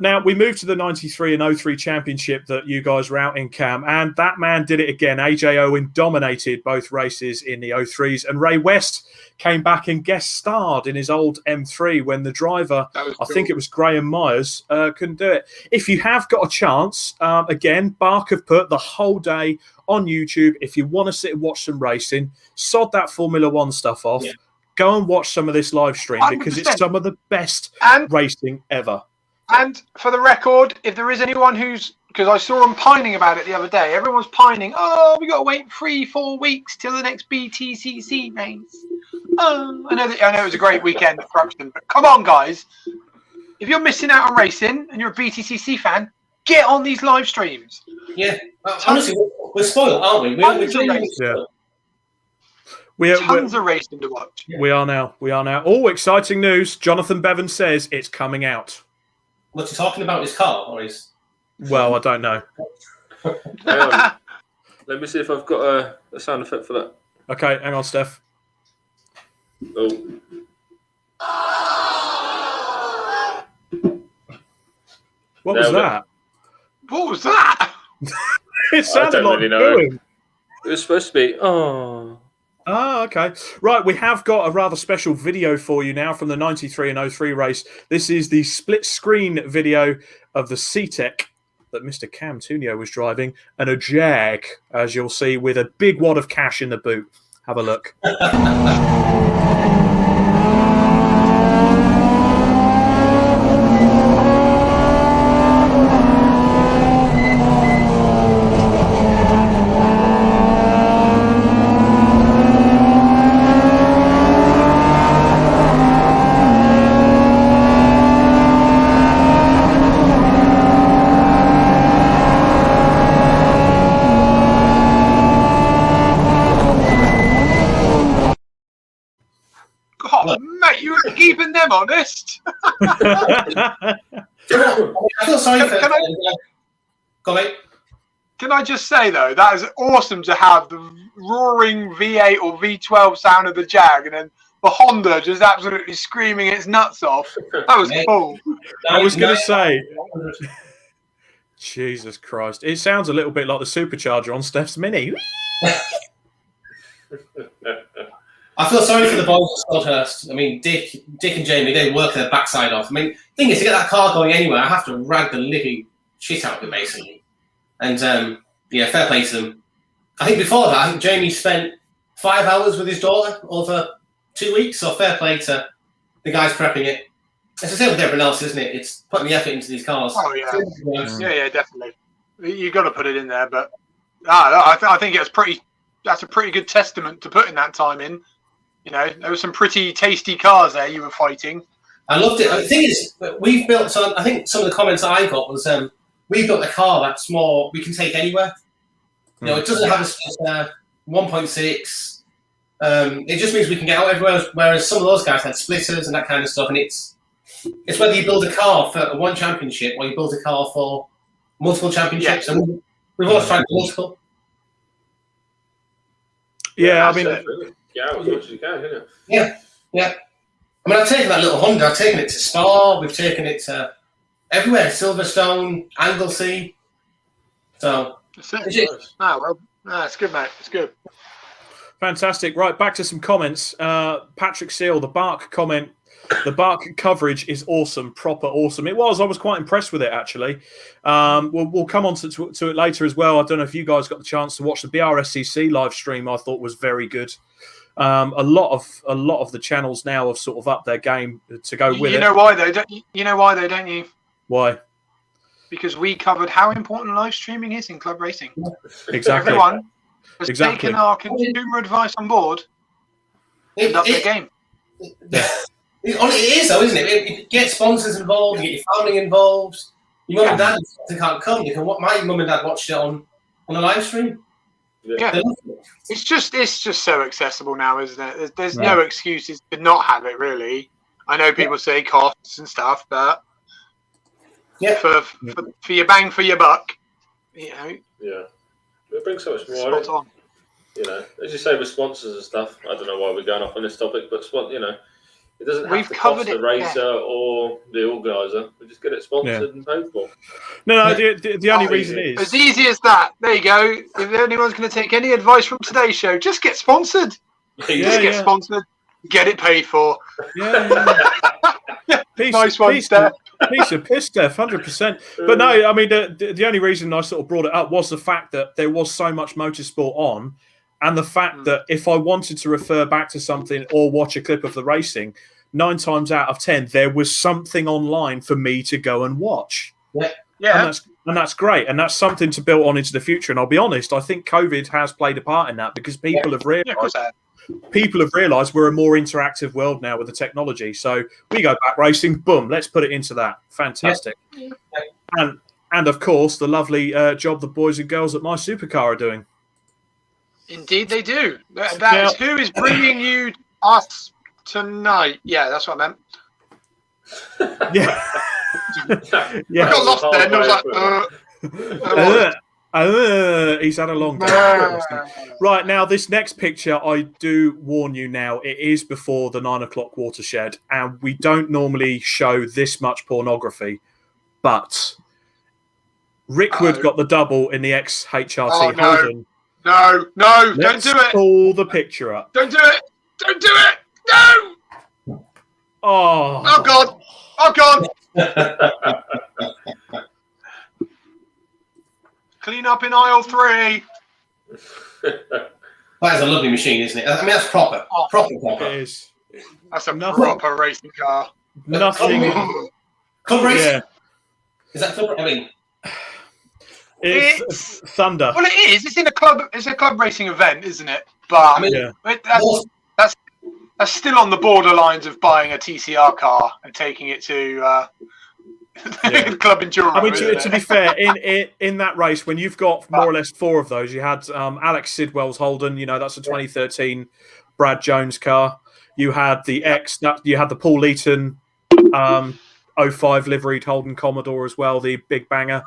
Now, we moved to the 93 and 03 championship that you guys were out in, Cam, and that man did it again. AJ Owen dominated both races in the 03s, and Ray West came back and guest starred in his old M3 when the driver, I think it was Graham Myers, couldn't do it. If you have got a chance, again, Bark have put the whole day on YouTube. If you want to sit and watch some racing, sod that Formula One stuff off. Yeah. Go and watch some of this live stream because 100%. It's some of the best racing ever. And for the record, if there is anyone who's, because I saw them pining about it the other day, everyone's pining, oh, we got to wait 3-4 weeks till the next BTCC race. Oh, I know it was a great weekend for Upton, but come on, guys. If you're missing out on racing and you're a BTCC fan, get on these live streams. Yeah, honestly, we're spoiled, aren't we? We're spoiled. Tons of racing to watch. We are now. Oh, exciting news. Jonathan Bevan says it's coming out. What's he talking about? His car or his... Well, I don't know. Let me see if I've got a sound effect for that. Okay, hang on, Steph. Oh. What was that? What was that? It sounded like booing. It was supposed to be, oh... Ah, okay. Right, we have got a rather special video for you now from the 93 and 03 race. This is the split-screen video of the C-Tech that Mr. Cam Tunio was driving, and a Jag, as you'll see, with a big wad of cash in the boot. Have a look. Keeping them honest. I feel sorry for Can I just say though, that is awesome to have the roaring V8 or V12 sound of the Jag, and then the Honda just absolutely screaming its nuts off. That was cool. I was going to say, Jesus Christ, it sounds a little bit like the supercharger on Steph's Mini. I feel sorry for the boys at Stoddhurst. I mean, Dick and Jamie, they work their backside off. I mean, the thing is, to get that car going anywhere, I have to rag the living shit out of it, basically. And, fair play to them. I think before that, I think Jamie spent 5 hours with his daughter over 2 weeks, so fair play to the guys prepping it. It's the same with everyone else, isn't it? It's putting the effort into these cars. Oh, yeah. Yeah, definitely. You've got to put it in there, but I think that's a pretty good testament to putting that time in. You know, there were some pretty tasty cars there you were fighting. I loved it. The thing is, we've built, so I think some of the comments that I got was, we built a car that's more, we can take anywhere. You know, it doesn't have a 1.6. It just means we can get out everywhere, whereas some of those guys had splitters and that kind of stuff. And it's whether you build a car for one championship or you build a car for multiple championships. Yeah. And we've always tried multiple. Yeah, I mean... Yeah, as much as you can, isn't it? Yeah. I mean, I've taken that little Honda. I've taken it to Spa. We've taken it to everywhere. Silverstone, Anglesey. So it's good, mate. It's good. Fantastic. Right, back to some comments. Patrick Seal, the Bark comment. The Bark coverage is awesome, proper awesome. It was. I was quite impressed with it, actually. We'll come on to it later as well. I don't know if you guys got the chance to watch the BRSCC live stream. I thought was very good. A lot of the channels now have sort of upped their game to go with it. You know why though? Don't you? Why? Because we covered how important live streaming is in club racing. Exactly. Everyone has taken our consumer advice on board and upped their game. It is though, isn't it? You get sponsors involved, you get your family involved. Your mum and dad can't come. You can. My mum and dad watched it on a live stream. Yeah, it's just so accessible now, isn't it? There's no excuses to not have it, really. I know people say costs and stuff, but for your bang for your buck, you know. Yeah, it brings so much more. Spot on. You know, as you say with sponsors and stuff. I don't know why we're going off on this topic, but It doesn't We've have to covered cost the racer or the organizer. We just get it sponsored and paid for. No. The only reason is as easy as that. There you go. If anyone's going to take any advice from today's show, just get sponsored. Just get sponsored. Get it paid for. Nice one, Steph. Piece of piss, Steph, 100%. But no, I mean, the only reason I sort of brought it up was the fact that there was so much motorsport on, and the fact that if I wanted to refer back to something or watch a clip of the racing, 9 times out of 10, there was something online for me to go and watch. Yeah. And that's great. And that's something to build on into the future. And I'll be honest, I think COVID has played a part in that because people have realised we're a more interactive world now with the technology. So we go back racing, boom, let's put it into that. Fantastic. And of course, the lovely job the boys and girls at My Supercar are doing. Indeed, they do. That is who is bringing you us tonight. Yeah, that's what I meant. Yeah. I got lost then. I was like, he's had a long day. Right, now, this next picture, I do warn you now, it is before the 9 o'clock watershed, and we don't normally show this much pornography, but Rickwood got the double in the ex-HRT Holden. No, don't do it. Pull the picture up. Don't do it. No. Oh, God. Clean up in aisle 3. That is a lovely machine, isn't it? I mean, that's proper. Proper. It is. That's a proper racing car. Nothing. Club race? Yeah. Is that club? I mean, it's Thunder. Well, it is. It's in a club. It's a club racing event, isn't it? But that's still on the borderlines of buying a TCR car and taking it to Club Enduro. I mean, to be fair, in that race, when you've got more or less 4 of those, you had Alex Sidwell's Holden. That's a 2013 Brad Jones car. You had the you had the Paul Leaton 05 liveried Holden Commodore as well, the big banger.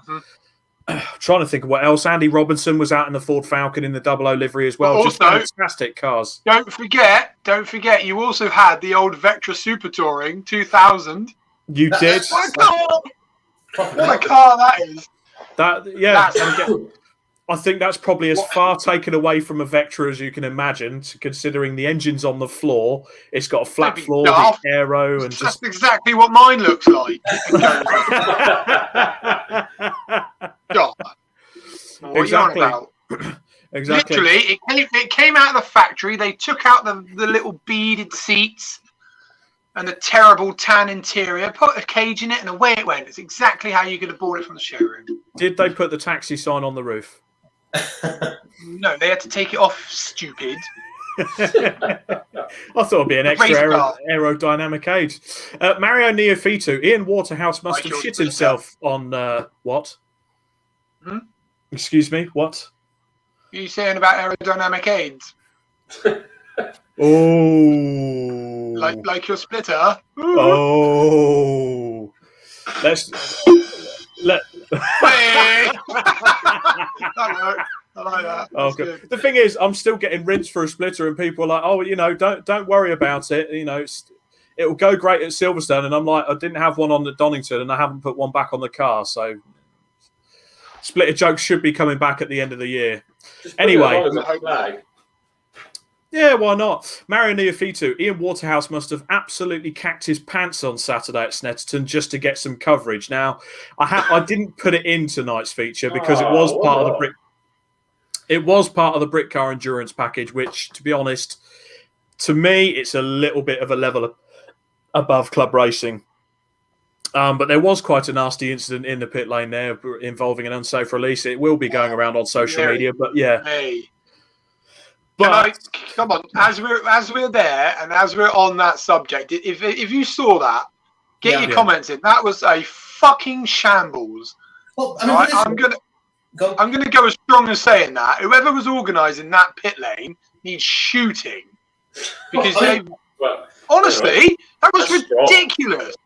Trying to think of what else. Andy Robinson was out in the Ford Falcon in the 00 livery as well. Just fantastic cars. Don't forget. You also had the old Vectra Super Touring 2000. You did. What a car that is. I think that's probably as far taken away from a Vectra as you can imagine, considering the engine's on the floor. It's got a flat floor, the aero, and that's exactly what mine looks like. God. What exactly. Are you on about? Exactly. Literally, it came out of the factory. They took out the little beaded seats and the terrible tan interior, put a cage in it, and away it went. It's exactly how you could have bought it from the showroom. Did they put the taxi sign on the roof? No, they had to take it off, stupid. I thought it'd be an extra aerodynamic age. Mario Neophytu, Ian Waterhouse must have shit himself on what? Excuse me, what? Are you saying about aerodynamic aids? Oh, like your splitter. Oh, let. I like that. Okay. The thing is, I'm still getting rinsed for a splitter, and people are like, "Oh, don't worry about it. It will go great at Silverstone." And I'm like, I didn't have one on the Donington, and I haven't put one back on the car. So, splitter jokes should be coming back at the end of the year. Anyway. Yeah, why not? Mario Neophytu, Ian Waterhouse must have absolutely cacked his pants on Saturday at Snetterton just to get some coverage. Now, I didn't put it in tonight's feature because it was part of the Brit Car Endurance package, which, to be honest, to me, it's a little bit of a level above club racing. But there was quite a nasty incident in the pit lane there involving an unsafe release. It will be going around on social media, but yeah. Hey. But come on, as we're there and as we're on that subject, if you saw that, get your comments in. That was a fucking shambles. Well, I'm gonna go as strong as saying that whoever was organising that pit lane needs shooting because honestly, that was ridiculous.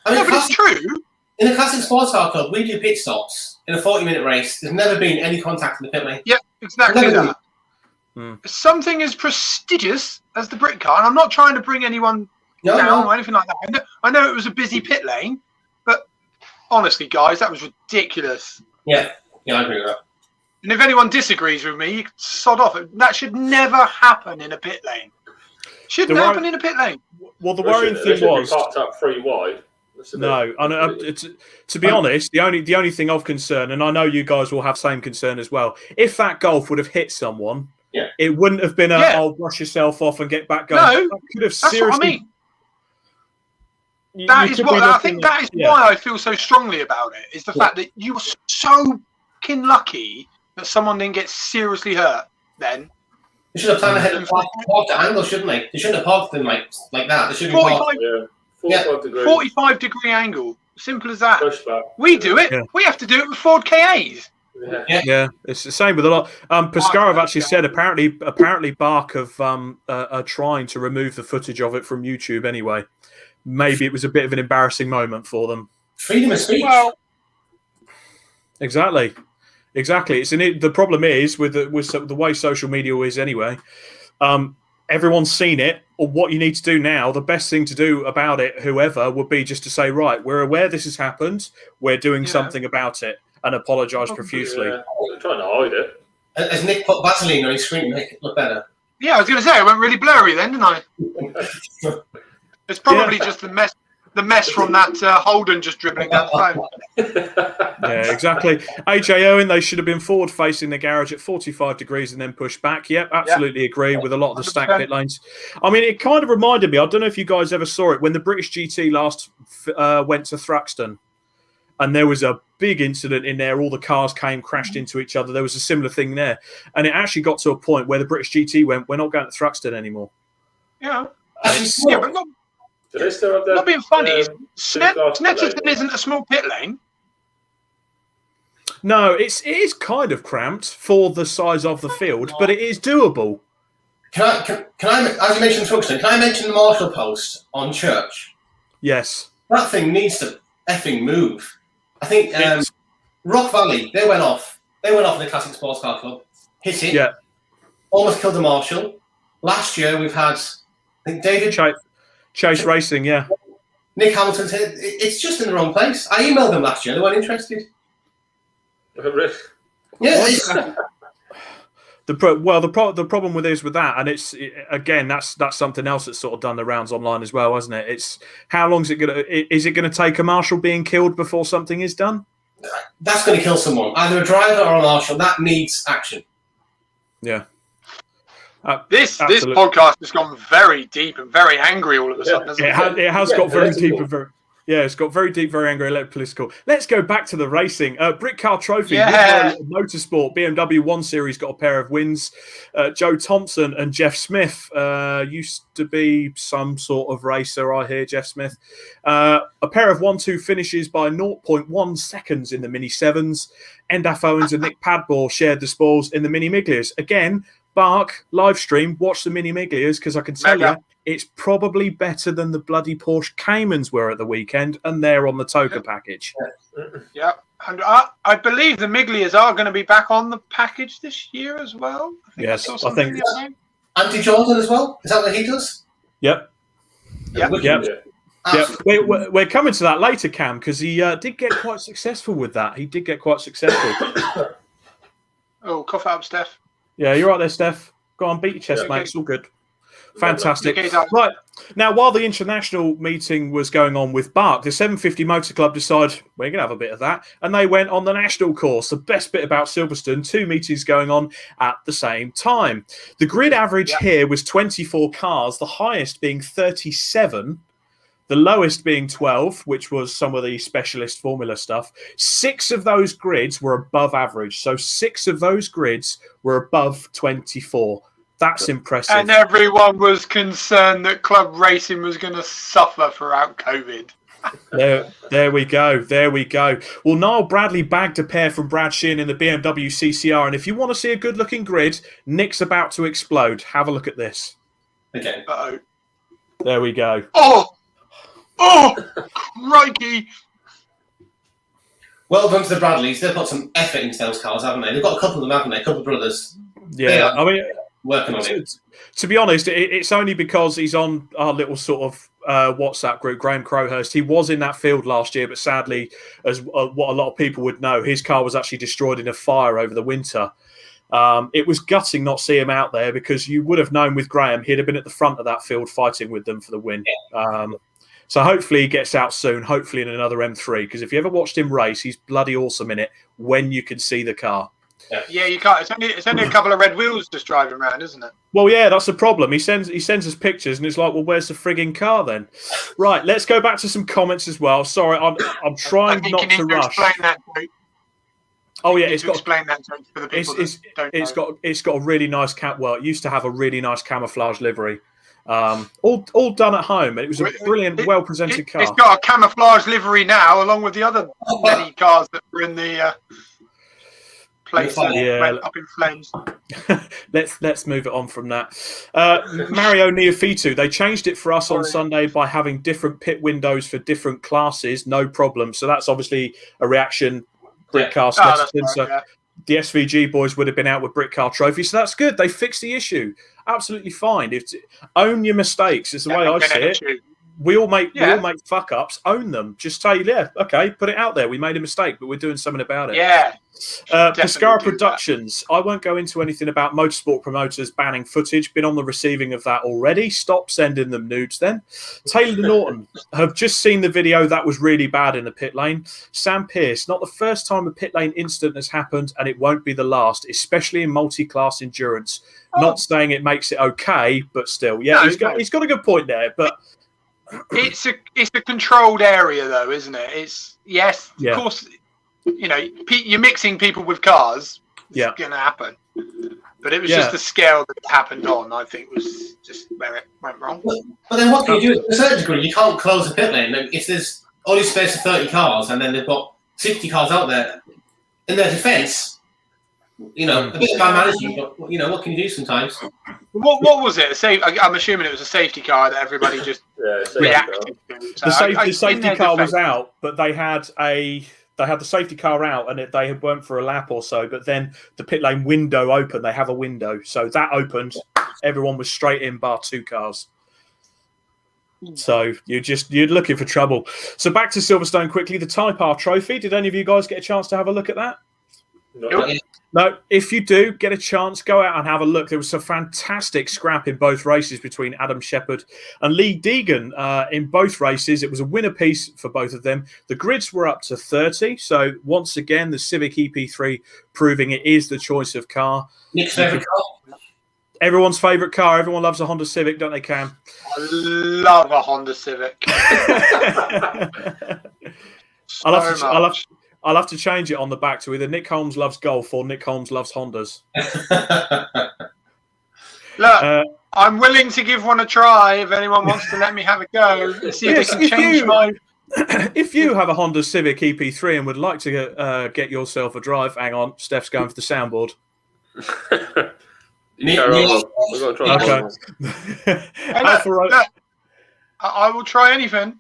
But it's true. In the classic sports car club, we do pit stops in a 40-minute race. There's never been any contact in the pit lane. Yeah, exactly that. Something as prestigious as the Brit car, and I'm not trying to bring anyone down or anything like that. I know it was a busy pit lane, but honestly, guys, that was ridiculous. Yeah, I agree with that. And if anyone disagrees with me, you can sod off. That should never happen in a pit lane. Shouldn't happen in a pit lane. Well, the worrying thing was parked up 3 wide. No, to be honest, the only thing of concern, and I know you guys will have same concern as well. If that Golf would have hit someone, it wouldn't have been "I'll brush yourself off and get back going." No, that could have that's what I mean. That is what I think. That is why I feel so strongly about it. Is the fact that you were so lucky that someone didn't get seriously hurt. Then they should have planned ahead and parked at angle, shouldn't they? They shouldn't have parked them like that. They should have 45 degree angle. Simple as that. Pushback. We do it. Yeah. We have to do it with Ford KAs. Yeah, it's the same with a lot. Pascara actually said apparently Bark are trying to remove the footage of it from YouTube anyway. Maybe it was a bit of an embarrassing moment for them. Freedom of speech. Well, exactly. The problem is with the way social media is anyway. Everyone's seen it, or what you need to do now, the best thing to do about it, whoever, would be just to say, right, we're aware this has happened, we're doing something about it, and apologise profusely. Yeah. I'm trying to hide it. Has Nick put Vaseline on his screen to make it look better? Yeah, I was going to say, it went really blurry then, didn't I? It's probably just the mess from that Holden just dribbling down the phone. Yeah, exactly. AJ Owen, they should have been forward facing the garage at 45 degrees and then pushed back. Yep, absolutely agree with a lot of the stacked pit lanes. I mean, it kind of reminded me, I don't know if you guys ever saw it, when the British GT last went to Thruxton and there was a big incident in there. All the cars crashed into each other. There was a similar thing there. And it actually got to a point where the British GT went, we're not going to Thruxton anymore. Yeah. But not being funny, Snetterton isn't a small pit lane. No, it is kind of cramped for the size of the field, but it is doable. Can I, as you mentioned Thruxton, can I mention the Marshall post on Church? Yes. That thing needs to effing move. I think Rock Valley, they went off in the Classic Sports Car Club, hit it, almost killed the Marshall. Last year we've had, I think David... Chase Racing, yeah. Nick Hamilton's hit. It's just in the wrong place. I emailed them last year. They weren't interested. Yeah. The problem with that, and it's again that's something else that's sort of done the rounds online as well, hasn't it? It's how long is it going to take a Marshall being killed before something is done? That's going to kill someone, either a driver or a Marshall. That needs action. Yeah. This podcast has gone very deep and very angry all of a sudden. It has got very deep and very. Yeah, it's got very deep, very angry, political. Let's go back to the racing. Brick Car Trophy, Motorsport, BMW 1 Series got a pair of wins. Joe Thompson and Jeff Smith used to be some sort of racer, I hear, Jeff Smith. A pair of 1-2 finishes by 0.1 seconds in the Mini 7s. Endaf Owens and Nick Padmore shared the spoils in the Mini Miglias. Again, Bark, live stream, watch the Mini Miglias, because I can tell you, it's probably better than the bloody Porsche Caymans were at the weekend, and they're on the Toka package. Yeah, and I believe the Miglias are going to be back on the package this year as well. I think. Andy Jordan as well? Is that what he does? Yep. We're coming to that later, Cam, because he did get quite successful with that. He did get quite successful. Oh, cough out, Steph. Yeah, you're right there, Steph. Go on, beat your chest, mate. It's all good. Fantastic. Right. Now, while the international meeting was going on with Bark, the 750 Motor Club decided we're going to have a bit of that. And they went on the national course. The best bit about Silverstone, 2 meetings going on at the same time. The grid average here was 24 cars, the highest being 37. The lowest being 12, which was some of the specialist formula stuff. 6 of those grids were above average. So 6 of those grids were above 24. That's impressive. And everyone was concerned that club racing was going to suffer throughout COVID. There we go. Well, Niall Bradley bagged a pair from Brad Sheehan in the BMW CCR. And if you want to see a good-looking grid, Nick's about to explode. Have a look at this. Okay. Uh-oh. There we go. Oh, crikey. Well done to the Bradleys. They've got some effort into those cars, haven't they? They've got a couple of them, haven't they? A couple of brothers. Yeah, I mean, working on it. To be honest, it's only because he's on our little sort of WhatsApp group, Graeme Crowhurst. He was in that field last year, but sadly, as what a lot of people would know, his car was actually destroyed in a fire over the winter. It was gutting not see him out there, because you would have known with Graeme, he'd have been at the front of that field fighting with them for the win. So hopefully he gets out soon, hopefully in another M3, because if you ever watched him race, he's bloody awesome in it when you can see the car. Yeah, you can't. It's only a couple of red wheels just driving around, isn't it? Well, yeah, that's the problem. He sends us pictures, and it's like, well, where's the frigging car then? Right, let's go back to some comments as well. Sorry, I'm trying not to rush. Oh yeah, it's got explain that for the people that don't know. It's got a really nice it used to have a really nice camouflage livery. All done at home, and it was a brilliant, well presented car. It's got a camouflage livery now, along with the other many cars that were in the place that went up in flames. Let's move it on from that. Mario Neophytu, they changed it for us on Sunday by having different pit windows for different classes. No problem. So that's obviously a reaction. Brickcar the SVG boys would have been out with Brickcar Trophy, so that's good. They fixed the issue. Absolutely fine. Own your mistakes. It's the way I see it. We all make fuck ups. Own them. Just say, okay, put it out there. We made a mistake, but we're doing something about it. Yeah. Pescara Productions. I won't go into anything about motorsport promoters banning footage. Been on the receiving of that already. Stop sending them nudes then. Taylor Norton. Have just seen the video. That was really bad in the pit lane. Sam Pearce. Not the first time a pit lane incident has happened, and it won't be the last, especially in multi-class endurance. Not saying it makes it okay, but still. Yeah, he's got a good point there, but it's a controlled area though, isn't it? Of course, you're mixing people with cars. It's going to happen, but it was just the scale that it happened on. I think was just where it went wrong. But then what can you do? To a certain degree, you can't close a pit lane. If there's only space for 30 cars, and then they've got 60 cars out there in their defence. A bit of bad management, but what can you do sometimes? What was it? I'm assuming it was a safety car that everybody just reacted to. So the safety car was out, but they had the safety car out, and they went for a lap or so. But then the pit lane window opened. They have a window, so that opened. Everyone was straight in, bar 2 cars. So you're looking for trouble. So back to Silverstone quickly. The Type R Trophy. Did any of you guys get a chance to have a look at that? No, if you do get a chance, go out and have a look. There was a fantastic scrap in both races between Adam Shepherd and Lee Deegan in both races. It was a winner piece for both of them. The grids were up to 30. So once again, the Civic EP3 proving it is the choice of car. Nick's favourite car. Everyone's favourite car. Everyone loves a Honda Civic, don't they, Cam? I love a Honda Civic. I'll have to change it on the back to either Nick Holmes loves golf or Nick Holmes loves Hondas. Look, I'm willing to give one a try if anyone wants to let me have a go. See if it can change my... If you have a Honda Civic EP3 and would like to get yourself a drive, hang on, Steph's going for the soundboard. I will try anything.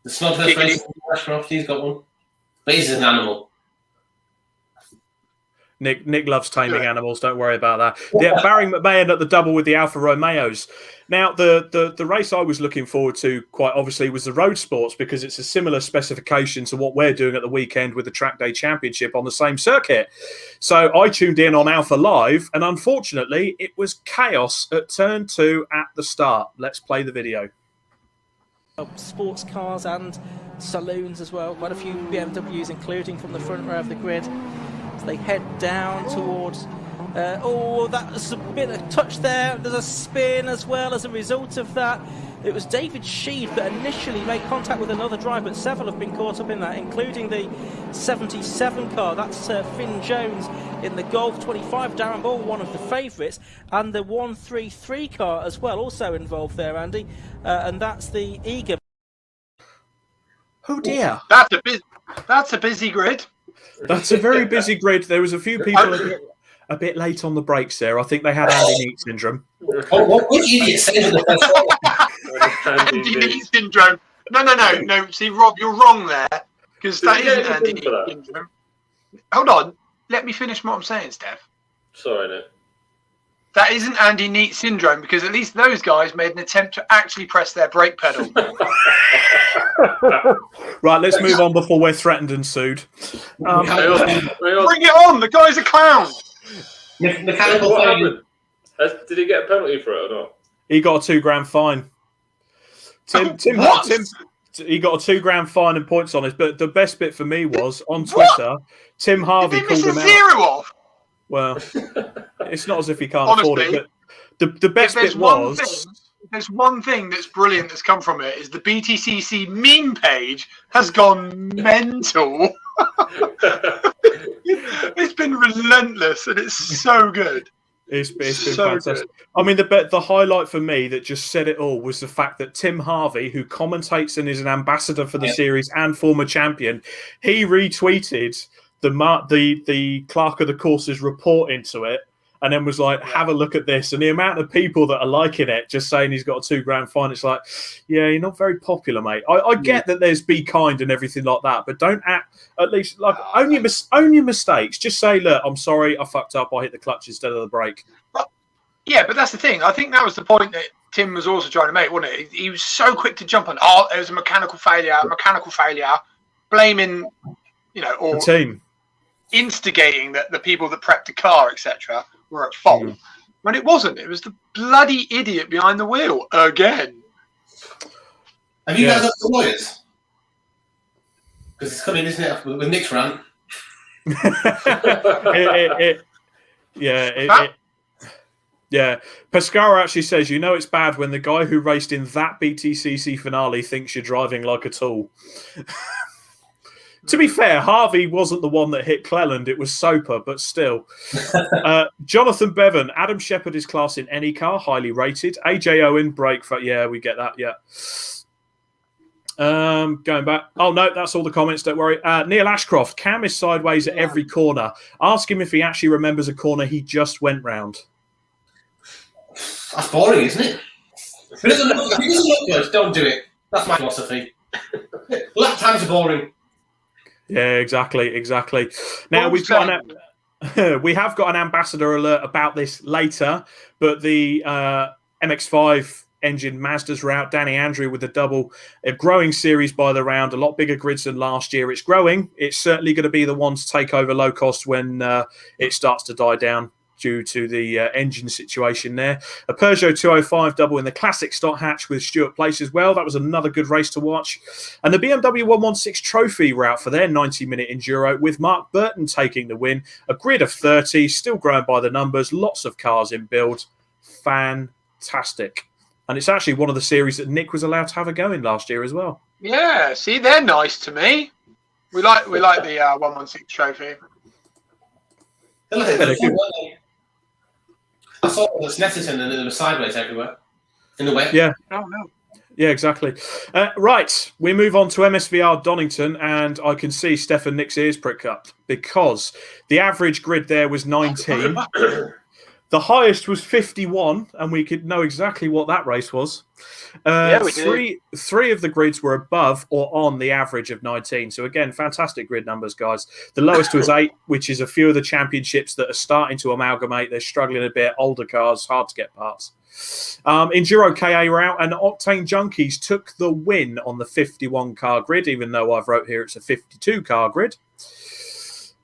The Snodhurst Racing, he's got one. But he's an animal. Nick loves taming animals. Don't worry about that. Yeah, Barry McMahon at the double with the Alfa Romeos. Now, the race I was looking forward to, quite obviously, was the Road Sports, because it's a similar specification to what we're doing at the weekend with the Track Day Championship on the same circuit. So I tuned in on Alpha Live, and unfortunately, it was chaos at turn 2 at the start. Let's play the video. Sports cars and saloons as well. Quite a few BMWs, including from the front row of the grid, as they head down towards. That's a bit of touch there. There's a spin as well as a result of that. It was David Sheed that initially made contact with another driver, but several have been caught up in that, including the 77 car. That's Finn Jones in the Golf 25. Darren Ball, one of the favourites, and the 133 car as well, also involved there, Andy. And that's the Eager. Oh dear. That's a busy grid. That's a very busy grid. There was a few people a bit late on the brakes there. I think they had Andy Neat syndrome. Which idiot said that? Andy Neat syndrome. No. See, Rob, you're wrong there, because that isn't Andy Neat syndrome. Hold on. Let me finish what I'm saying, Steph. Sorry, Nick. That isn't Andy Neat syndrome, because at least those guys made an attempt to actually press their brake pedal. Right, let's move on before we're threatened and sued. Bring it on! The guy's a clown! Mechanical What failure. happened? Did he get a penalty for it or not? He got a £2,000 fine. Tim, he got a £2,000 fine and points on it. But the best bit for me was on Twitter, Tim Harvey Did they miss called a him zero out. off? Well, it's not as if he can't Honestly, afford it. But the best bit was... There's one thing that's brilliant that's come from it, is the BTCC meme page has gone mental. It's been relentless, and it's so good. It's been so fantastic. Good. I mean, the highlight for me that just said it all was the fact that Tim Harvey, who commentates and is an ambassador for the series and former champion, he retweeted the clerk of the course's report into it, and then was like, have a look at this. And the amount of people that are liking it, just saying he's got a £2,000 fine, it's like, yeah, you're not very popular, mate. I get that there's be kind and everything like that, but don't act, at least, like, own your mistakes. Just say, look, I'm sorry, I fucked up, I hit the clutch instead of the brake. Yeah, but that's the thing. I think that was the point that Tim was also trying to make, wasn't it? He was so quick to jump on, it was a mechanical failure, blaming, or the team, instigating that the people that prepped the car, etc., were at fault. When it wasn't. It was the bloody idiot behind the wheel again. Have you guys got the lawyers? Because it's coming, isn't it, with Nick's rant? Yeah. Pescara actually says, it's bad when the guy who raced in that BTCC finale thinks you're driving like a tool. To be fair, Harvey wasn't the one that hit Cleland. It was Soper, but still. Jonathan Bevan, Adam Shepherd is class in any car, highly rated. AJ Owen, brake for... Yeah, we get that, yeah. Going back. Oh, no, that's all the comments, don't worry. Neil Ashcroft, Cam is sideways at every corner. Ask him if he actually remembers a corner he just went round. That's boring, isn't it? If it doesn't look good, don't do it. That's my philosophy. Lap times are boring. Yeah, exactly. Now we have got an ambassador alert about this later, but the MX-5 engine Mazdas are out. Danny Andrew with the double, a growing series by the round, a lot bigger grids than last year. It's growing. It's certainly going to be the one to take over low cost when it starts to die down due to the engine situation there. A Peugeot 205 double in the classic stock hatch with Stuart Place as well. That was another good race to watch. And the BMW 116 Trophy route for their 90-minute Enduro with Mark Burton taking the win. A grid of 30, still growing by the numbers, lots of cars in build. Fantastic. And it's actually one of the series that Nick was allowed to have a go in last year as well. Yeah, see, they're nice to me. We like the 116 Trophy. I saw all the Snetterton and it was sideways everywhere. In the way. Yeah. Oh, no. Yeah, exactly. Right, we move on to MSVR Donington, and I can see Stefan Nick's ears prick up because the average grid there was 19. The highest was 51, and we could know exactly what that race was. Three of the grids were above or on the average of 19. So again, fantastic grid numbers, guys. The lowest was 8, which is a few of the championships that are starting to amalgamate. They're struggling a bit. Older cars, hard to get parts. Enduro KA route and Octane Junkies took the win on the 51 car grid, even though I've wrote here it's a 52 car grid.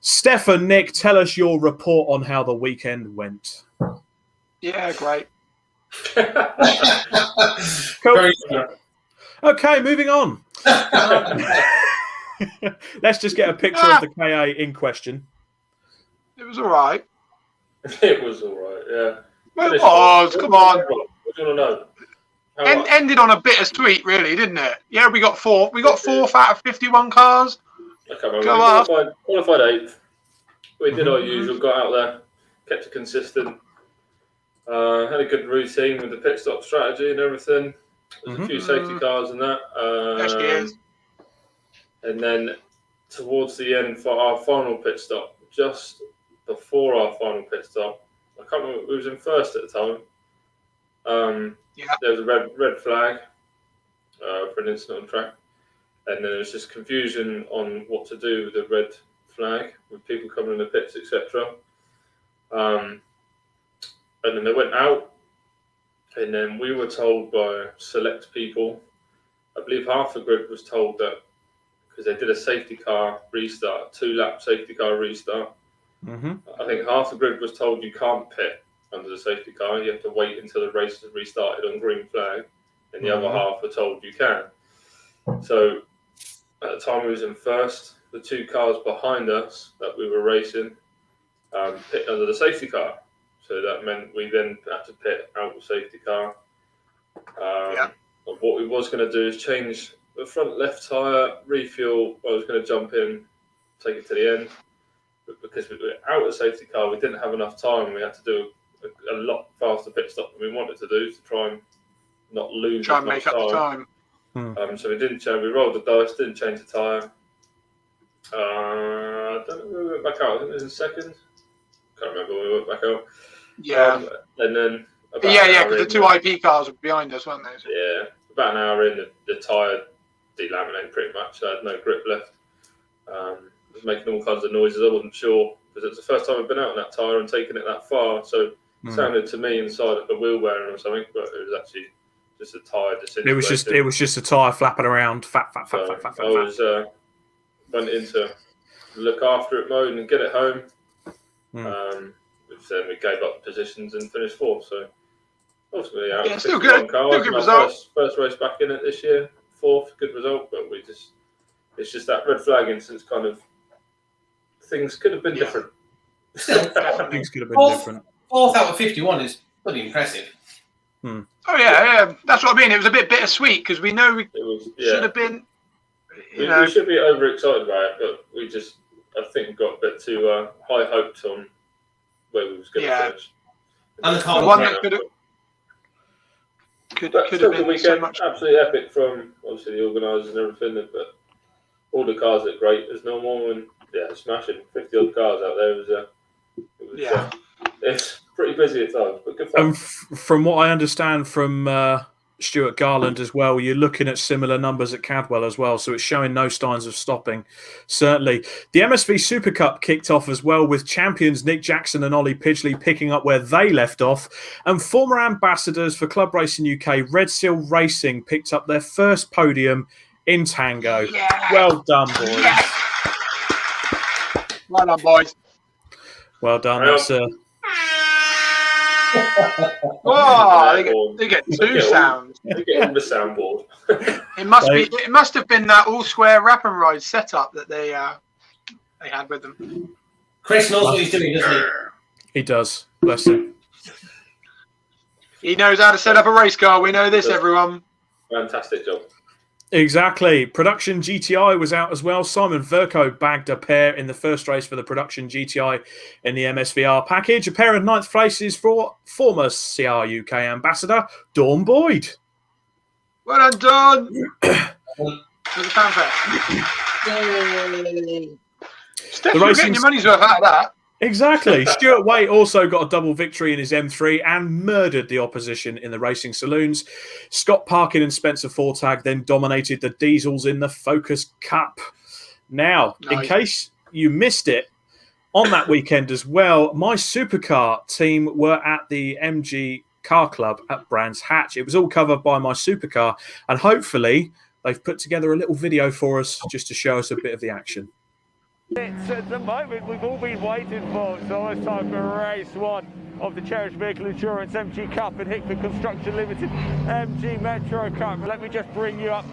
Stefan, Nick, tell us your report on how the weekend went. Yeah, great. Cool. Okay, moving on. Let's just get a picture of the KA in question. It was all right. It was all right, yeah. Well, it was, come on. What do you want to know? Ended on a bittersweet, really, didn't it? Yeah, we got 4. We got 4th out of 51 cars. Okay, well, qualified 8th. We did our usual, got out there, kept it consistent. Had a good routine with the pit stop strategy and everything. There's a few safety cars and that. And then towards the end for our final pit stop, just before our final pit stop, I can't remember, we was in first at the time. There was a red flag for an incident on track. And then there was just confusion on what to do with the red flag, with people coming in the pits, etc. and then they went out, and then we were told by select people, I believe half the grid was told that because they did a safety car restart, 2-lap safety car restart. I think half the grid was told you can't pit under the safety car, you have to wait until the race has restarted on green flag, and the other half were told you can. So at the time we was in first, the 2 cars behind us that we were racing pit under the safety car. So that meant we then had to pit out the safety car. What we was going to do is change the front left tyre, refuel. I was going to jump in, take it to the end. But because we were out of the safety car, we didn't have enough time. We had to do a lot faster pit stop than we wanted to do to try and not lose Try as and much make up the time. So we didn't change. We rolled the dice, didn't change the tyre. I don't know when we went back out. I think it was in second. Can't remember when we went back out. Yeah. And then Because the 2 IP cars were behind us, weren't they? Yeah. About an hour in, the tyre delaminated pretty much. I had no grip left. It was making all kinds of noises. I wasn't sure because it was the first time I'd been out on that tyre and taken it that far. So it sounded to me inside of the wheel bearing or something, but it was actually just a tyre disintegrating. It was just a tyre flapping around. Fat. I was went into look after it mode and get it home. Which then we gave up positions and finished 4th. So ultimately, out of still good. Cars, still good result. First race back in it this year, 4th, good result. But it's just that red flag instance kind of things could have been different. Things could have been different. 4th out of 51 is pretty impressive. Oh yeah, that's what I mean. It was a bit bittersweet because we know we should have been. We should be overexcited about it, but I think we got a bit too high hopes on where we was going to finish. And the one that could have been weekend, so much. Absolutely epic from obviously the organisers and everything, but all the cars look great as normal and smashing 50 odd cars out there. It's pretty busy at times, but good fun. From what I understand from Stuart Garland as well, you're looking at similar numbers at Cadwell as well, so it's showing no signs of stopping, certainly. The MSV Super Cup kicked off as well with champions Nick Jackson and Ollie Pidgley picking up where they left off, and former ambassadors for Club Racing UK, Red Seal Racing, picked up their first podium in Tango. Well done, boys. Well done, boys. Well done. That's they get 2 sounds. They get on the soundboard. It must have been that all-square wrap and ride setup that they had with them. Chris knows what he's doing, doesn't he? He does. Bless him. He knows how to set up a race car. We know this, everyone. Fantastic job. Exactly. Production GTI was out as well. Simon Verco bagged a pair in the first race for the Production GTI in the MSVR package. A pair of 9th places for former CR UK ambassador, Dawn Boyd. Well done, Dawn. There's a fanfare. Steph, you're getting your money's worth out of that. Exactly. Stuart Waite also got a double victory in his M3 and murdered the opposition in the racing saloons. Scott Parkin and Spencer Fortag then dominated the diesels in the Focus Cup. Now, in case you missed it, on that weekend as well, my supercar team were at the MG Car Club at Brands Hatch. It was all covered by my supercar, and hopefully they've put together a little video for us just to show us a bit of the action. It's at the moment we've all been waiting for. So it's time for race 1 of the Cherished Vehicle Insurance MG Cup and Hickford Construction Limited MG Metro Cup. Let me just bring you up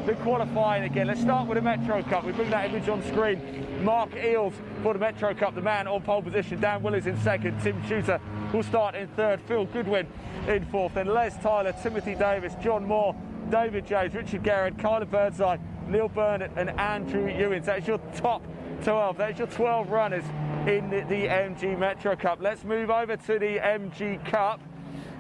the qualifying again. Let's start with the Metro Cup. We bring that image on screen. Mark Eales for the Metro Cup, the man on pole position. Dan Willis in second. Tim Shooter will start in third. Phil Goodwin in fourth. Then Les Tyler, Timothy Davis, John Moore, David James, Richard Garrett, Kyler Birdseye, Neil Burnett and Andrew Ewins. That's your top 12. That's your 12 runners in the MG Metro Cup. Let's move over to the MG Cup.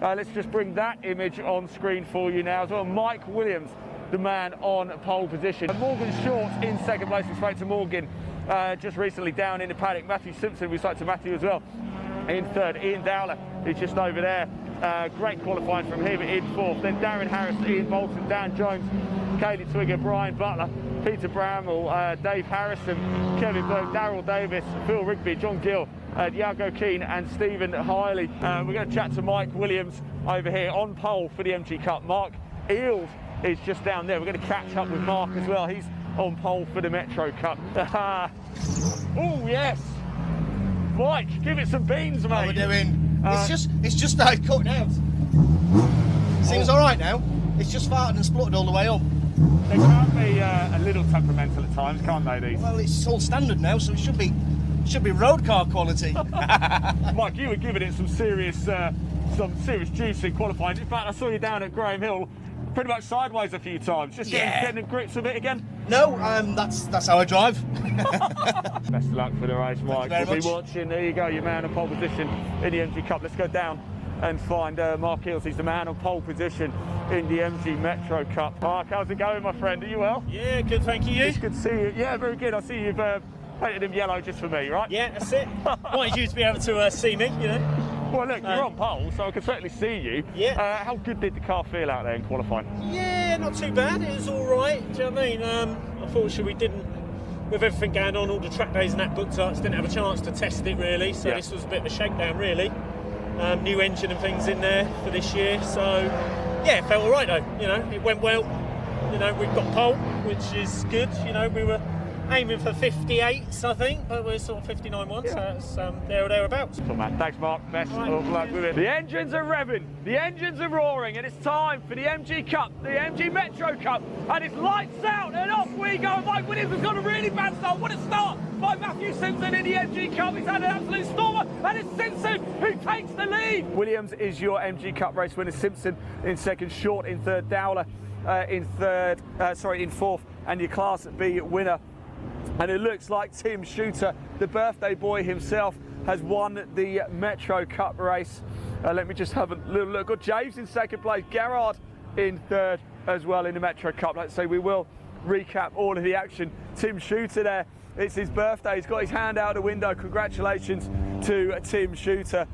Let's just bring that image on screen for you now as well. Mike Williams, the man on pole position. Morgan Short in second place. We spoke to Morgan just recently down in the paddock. Matthew Simpson, we spoke to Matthew as well in third. Ian Dowler is just over there. Great qualifying from him in fourth. Then Darren Harris, Ian Bolton, Dan Jones, Kaylee Twigger, Brian Butler, Peter Bramall, Dave Harrison, Kevin Burke, Darryl Davis, Phil Rigby, John Gill Iago Keane and Stephen Hiley. We're going to chat to Mike Williams over here on pole for the MG Cup. Mark Eales is just down there. We're going to catch up with Mark as well. He's on pole for the Metro Cup. Oh, yes. Mike, give it some beans, mate. How are we doing? It's just started cutting out. Seems all right now. It's just farted and spluttered all the way up. They can be a little temperamental at times, can't they, these? Well, it's all standard now, so it should be road car quality. Mike, you were giving it some serious juice in qualifying. In fact, I saw you down at Graham Hill pretty much sideways a few times. Just getting the grips of it again. No, that's how I drive. Best of luck for the race, Mike. Thank you very We'll much. be watching. There you go, your man on pole position in the MG Cup. Let's go down and find Mark Eales. He's the man on pole position in the MG Metro Cup. Mark, how's it going, my friend? Are you well? Yeah, good, thank you. It's good to see you. Yeah, very good. I see you've painted him yellow just for me, right? Yeah, that's it. Wanted you to be able to see me, you know. Well, look, you're on pole, so I can certainly see you. Yeah. How good did the car feel out there in qualifying? Yeah, not too bad. It was all right. Do you know what I mean? Unfortunately, we didn't, with everything going on, all the track days and that booked up, didn't have a chance to test it really. So this was a bit of a shakedown, really. New engine and things in there for this year. So yeah, it felt all right though. You know, it went well. You know, we've got pole, which is good. You know, we were aiming for 58s, I think, but we're sort of 59.1, so it's there or thereabouts. Top man. Thanks, Mark. Best of luck with it. The engines are revving, the engines are roaring, and it's time for the MG Cup, the MG Metro Cup, and it's lights out, and off we go. Mike Williams has got a really bad start. What a start by Matthew Simpson in the MG Cup. He's had an absolute stormer, and it's Simpson who takes the lead. Williams is your MG Cup race winner. Simpson in second, Short in third, Dowler in fourth, and your Class B winner. And it looks like Tim Shooter, the birthday boy himself, has won the Metro Cup race. Let me just have a little look. Got James in second place, Gerard in third as well in the Metro Cup. Let's say we will recap all of the action. Tim Shooter there, it's his birthday. He's got his hand out the window. Congratulations to Tim Shooter.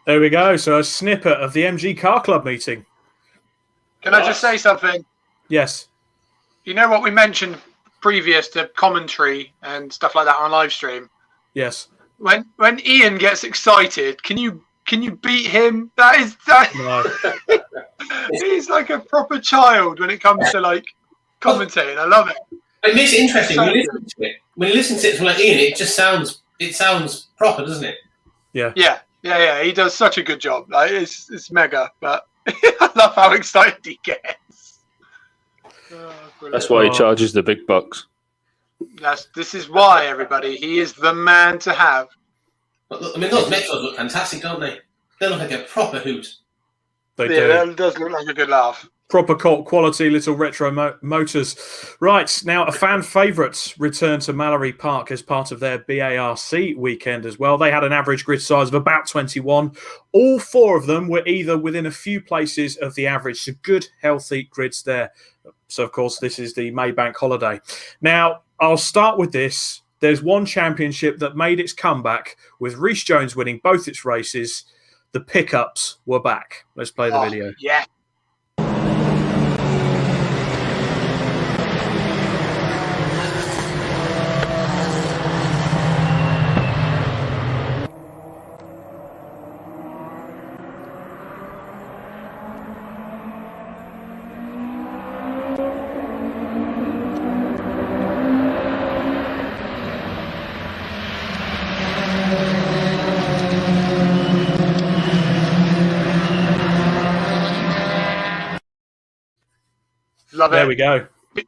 There we go. So a snippet of the MG Car Club meeting. Can I just say something? Yes. You know what we mentioned previous to commentary and stuff like that on live stream? Yes. When Ian gets excited, can you beat him? No. He's like a proper child when it comes to like commentating. I love it. It makes it interesting when you listen to it. When you listen to it from like Ian, it just sounds proper, doesn't it? Yeah. He does such a good job. Like it's mega, but I love how excited he gets. That's why he charges the big bucks. This is why, everybody. He is the man to have. I mean, those Metros look fantastic, don't they? They look like a proper hoot. They do. That does look like a good laugh. Proper quality little retro motors. Right, now a fan favourite returned to Mallory Park as part of their BARC weekend as well. They had an average grid size of about 21. All four of them were either within a few places of the average. So good, healthy grids there. So, of course, this is the Maybank holiday. Now, I'll start with this. There's one championship that made its comeback with Rhys Jones winning both its races. The pickups were back. Let's play the video. Yeah. There we go.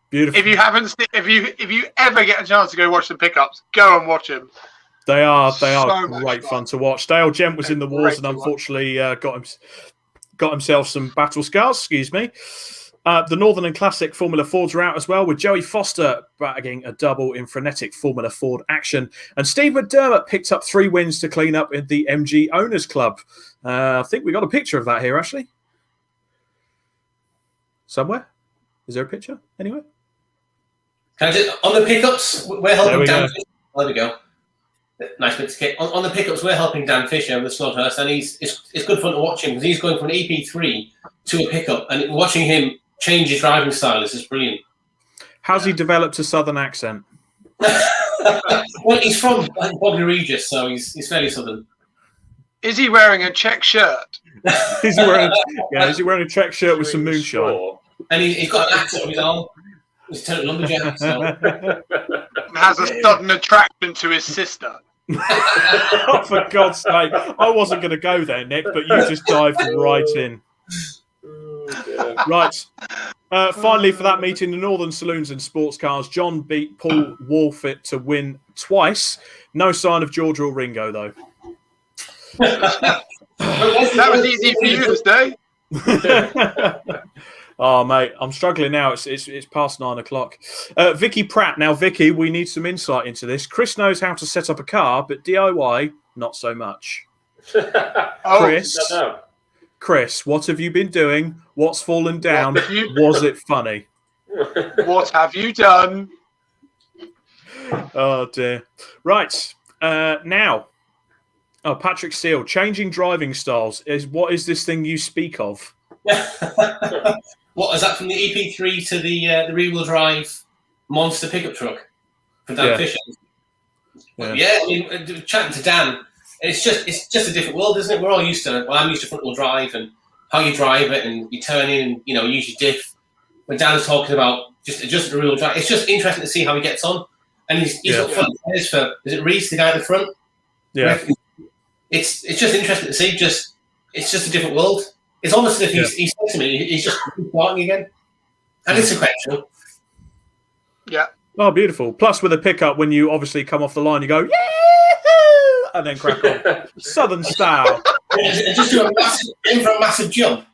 Beautiful. If you haven't, if you ever get a chance to go watch the pickups, go and watch them. They are So great fun to watch. Dale Gent was in the wars and unfortunately got himself some battle scars. Excuse me. The Northern and Classic Formula Fords are out as well, with Joey Foster bagging a double in frenetic Formula Ford action. And Steve McDermott picked up 3 wins to clean up in the MG Owners Club. I think we got a picture of that here, actually. Somewhere? Is there a picture anywhere? Can I just, on the pickups, we're helping Dan go. Fisher. There we go. Nice bit to kit. On the pickups, we're helping Dan Fisher with the Slaughterhouse, and it's good fun to watch him because he's going from an EP3 to a pickup, and watching him change his driving style is just brilliant. How's he developed a southern accent? Well, he's from Bognor Regis, so he's fairly southern. Is he wearing a check shirt? Is he wearing a check shirt with some moonshine? And he's got an axe on his arm. He's a total lumberjack. So. And has a sudden attraction to his sister. Oh, for God's sake. I wasn't going to go there, Nick, but you just dived right in. Right. Finally, for that meeting, the Northern Saloons and Sports Cars, John beat Paul Wolfett to win twice. No sign of George or Ringo, though. That was easy for you to say. Oh, mate, I'm struggling now. It's past 9 o'clock. Vicky Pratt. Now, Vicky, we need some insight into this. Chris knows how to set up a car, but DIY, not so much. Chris, what have you been doing? What's fallen down? Was it funny? What have you done? Oh, dear. Right. Now. Oh, Patrick Steele. Changing driving styles. What is this thing you speak of? What is that from the EP3 to the rear-wheel drive monster pickup truck from Dan Fisher? Yeah, I mean, chatting to Dan, it's just a different world, isn't it? We're all used to. Well, I'm used to front-wheel drive and how you drive it, and you turn in, and use your diff. When Dan was talking about just adjusting the rear-wheel drive, it's just interesting to see how he gets on. And he's got front tires for. Is it Reese, the guy at the front? Yeah. It's just interesting to see. It's just a different world. It's almost as if he said to me, he's just starting again. And it's sequential. Yeah. Oh, beautiful. Plus, with a pickup, when you obviously come off the line, you go, yeah, and then crack on. Southern style. Just do a massive jump.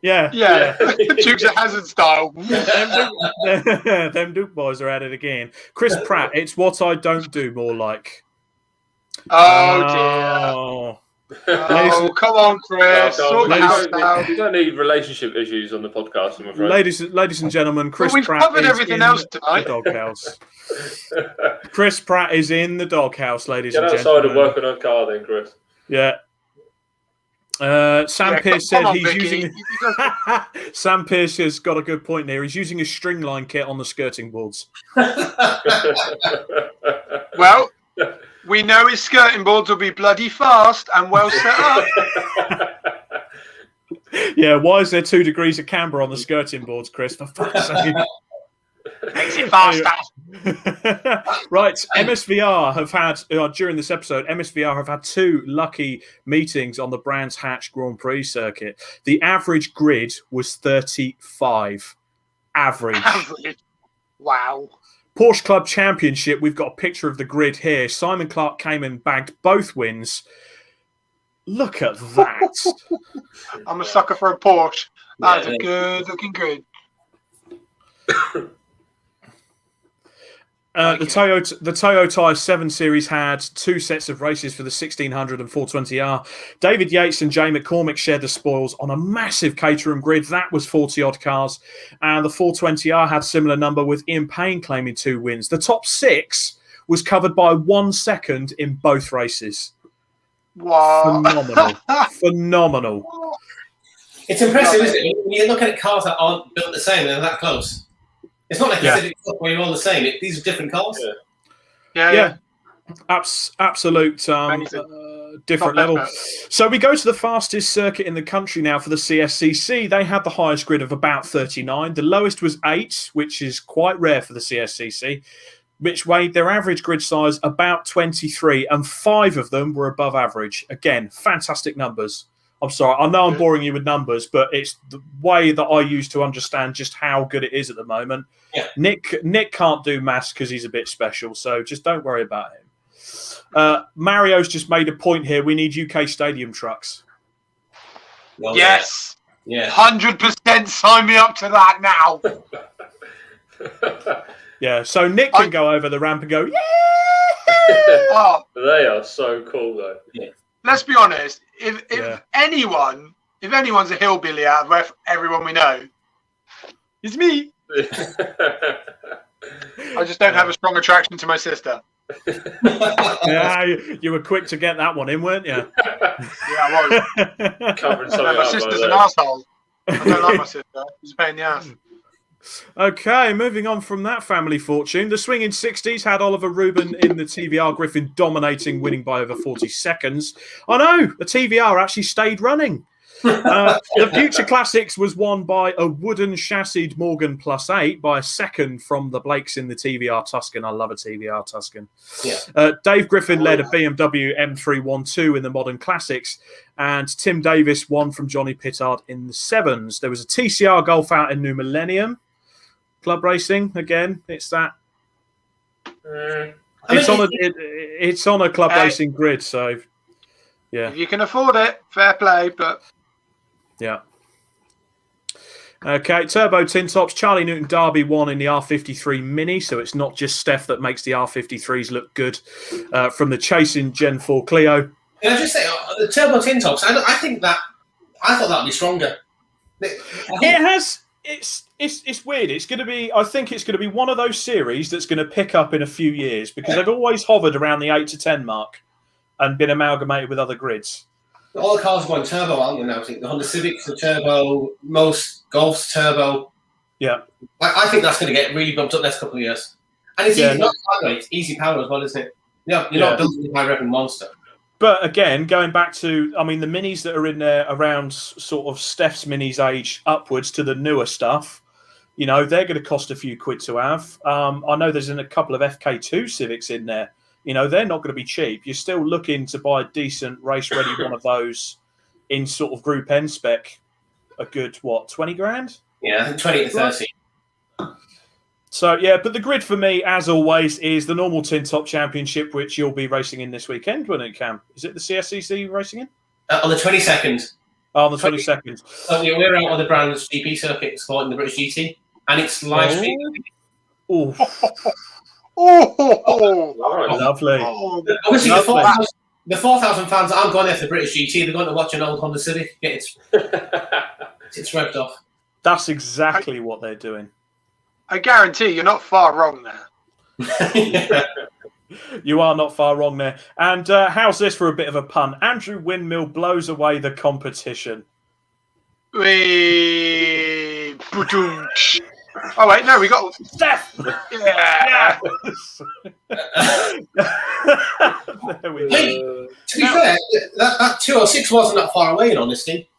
Yeah. Dukes of Hazzard style. Them Duke boys are at it again. Chris Pratt, it's what I don't do more like. Oh, dear. Oh, come on, Chris. You don't need relationship issues on the podcast, I'm afraid. Ladies and gentlemen, Chris we've Pratt covered is everything in else tonight. The doghouse. Chris Pratt is in the doghouse, ladies and gentlemen. Get outside and work on a car then, Chris. Yeah. Sam Pierce said he's using... Sam Pierce has got a good point there. He's using a string line kit on the skirting boards. Well... We know his skirting boards will be bloody fast and well set up. Yeah, why is there 2 degrees of camber on the skirting boards, Chris? For fuck's sake. Makes it faster. Right, MSVR have had, during this episode, MSVR have had 2 lucky meetings on the Brands Hatch Grand Prix circuit. The average grid was 35. Average. Wow. Porsche Club Championship, we've got a picture of the grid here. Simon Clark came and bagged both wins. Look at that. I'm a sucker for a Porsche. That's a good looking grid. The Toyota 7 Series had 2 sets of races for the 1600 and 420R. David Yates and Jay McCormick shared the spoils on a massive Caterham grid. That was 40-odd cars. And the 420R had similar number with Ian Payne claiming 2 wins. The top 6 was covered by 1 second in both races. Wow. Phenomenal. It's impressive, isn't it? When you look at cars that aren't built the same, they're that close. It's not like where you're all the same. These are different cars. Yeah. Absolute different level. So we go to the fastest circuit in the country now for the CSCC. They had the highest grid of about 39. The lowest was 8, which is quite rare for the CSCC, which weighed their average grid size about 23, and 5 of them were above average. Again, fantastic numbers. I'm sorry, I know I'm boring you with numbers, but it's the way that I use to understand just how good it is at the moment. Yeah. Nick can't do maths because he's a bit special, so just don't worry about him. Mario's just made a point here. We need UK stadium trucks. Well, yes. Yeah. 100% sign me up to that now. Yeah, so Nick can go over the ramp and go, yeah! Oh. They are so cool, though. Yeah. Let's be honest. If anyone's a hillbilly out of everyone we know, it's me. I just don't have a strong attraction to my sister. Yeah, you were quick to get that one in, weren't you? Yeah, I was. Covering My sister's an asshole. I don't like my sister. She's a pain in the ass. Okay, moving on from that family fortune. The swinging 60s had Oliver Rubin in the TVR Griffin dominating, winning by over 40 seconds. I know, the TVR actually stayed running. The Future Classics was won by a wooden chassied Morgan +8 by a second from the Blakes in the TVR Tuscan. I love a TVR Tuscan. Yeah. Dave Griffin led a BMW M312 in the Modern Classics, and Tim Davis won from Johnny Pittard in the Sevens. There was a TCR Golf out in New Millennium. Club racing, again, it's that. It's on a club racing grid, so yeah. If you can afford it, fair play, but... Yeah. Okay, Turbo Tin Tops. Charlie Newton Derby won in the R53 Mini, so it's not just Steph that makes the R53s look good. From the Chasing Gen 4 Clio. Can I just say, the Turbo Tin Tops, I thought that would be stronger. It's weird. It's going to be. I think it's going to be one of those series that's going to pick up in a few years because they've always hovered around the 8 to 10 mark and been amalgamated with other grids. All the cars are going turbo, aren't they now? I think the Honda Civics are turbo, most Golf's turbo. Yeah, I think that's going to get really bumped up next couple of years. And it's easy power as well, isn't it? You're not building a high revving monster. But again, going back to, the minis that are in there around sort of Steph's minis age upwards to the newer stuff, they're going to cost a few quid to have. I know there's a couple of FK2 Civics in there. They're not going to be cheap. You're still looking to buy a decent race-ready one of those in sort of Group N spec. A good, 20 grand? Yeah, I think 20 to 30. So, yeah, but the grid for me, as always, is the normal Tin Top Championship, which you'll be racing in this weekend, won't it, Cam? Is it the CSCC racing in? On the 22nd. Oh, on the 22nd. So we're out on the Brands GP circuit supporting the British GT, and it's live streamed. Oh. Lovely. Obviously, the 4,000 fans aren't going there for the British GT. They're going to watch an old Honda Civic get its revved off. That's exactly what they're doing. I guarantee you're not far wrong there. You are not far wrong there. And how's this for a bit of a pun? Andrew Windmill blows away the competition. Oh, wait, no, we got... Steph! Yeah! There we go. To be fair, that 206 wasn't that far away, in honesty.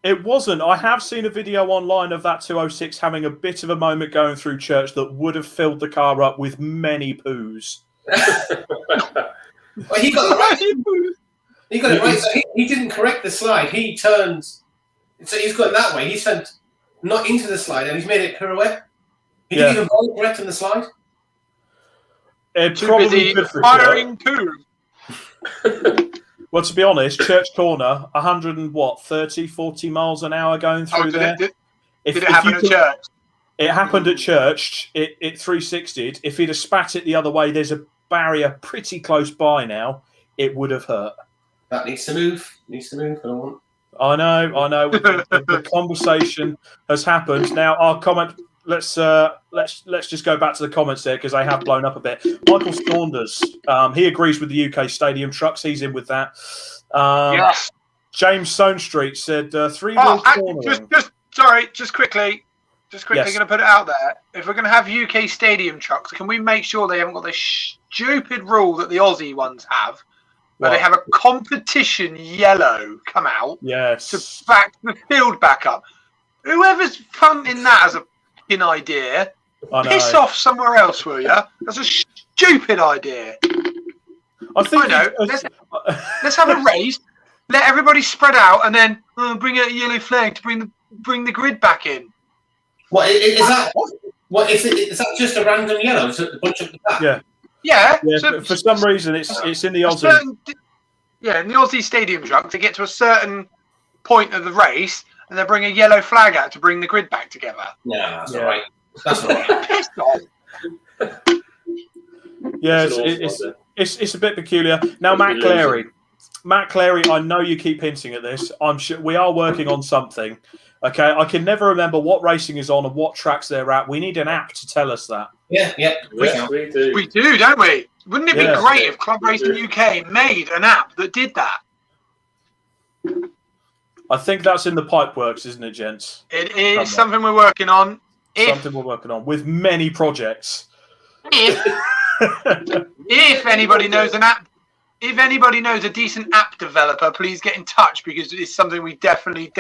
It wasn't. I have seen a video online of that 206 having a bit of a moment going through church that would have filled the car up with many poos. Well, he got it right. He got it right. So he didn't correct the slide. He turned... So he's going that way. He turned not into the slide, and he's made it pirouette. He didn't even bother correcting the slide. Probably good for firing poo. Well, to be honest, Church Corner, 30, 40 miles an hour going through there. Did it happen at church? It happened at church. It 360'd. If he'd have spat it the other way, there's a barrier pretty close by now. It would have hurt. That needs to move. I know. The conversation has happened. Now, our comment. Let's just go back to the comments there because they have blown up a bit. Michael Saunders, he agrees with the UK stadium trucks. He's in with that. Yes. James Sonestreet said 3-wheel cornering. Just quickly, going to put it out there. If we're going to have UK stadium trucks, can we make sure they haven't got this stupid rule that the Aussie ones have, where they have a competition yellow come out to back the field back up? Whoever's punting that as a idea, piss off somewhere else, will you? That's a stupid idea. I know. Let's have a race. Let everybody spread out, and then bring a yellow flag to bring the grid back in. What is that? What is it? Is that just a random yellow? Is it a bunch of the back? Yeah. So, for some reason, it's in the Aussie. In the Aussie stadium truck, to get to a certain point of the race, and they bring a yellow flag out to bring the grid back together. Yeah, that's all right. That's all right. Pissed off. Yeah, it's a bit peculiar. Now, Matt Clary, I know you keep hinting at this. I'm sure we are working on something. Okay, I can never remember what racing is on and what tracks they're at. We need an app to tell us that. Yeah. We do. We do, don't we? Wouldn't it be great if Club Racing UK made an app that did that? I think that's in the pipe works, isn't it, gents? It is something we're working on. Something we're working on with many projects. If anybody knows an app, if anybody knows a decent app developer, please get in touch because it's something we definitely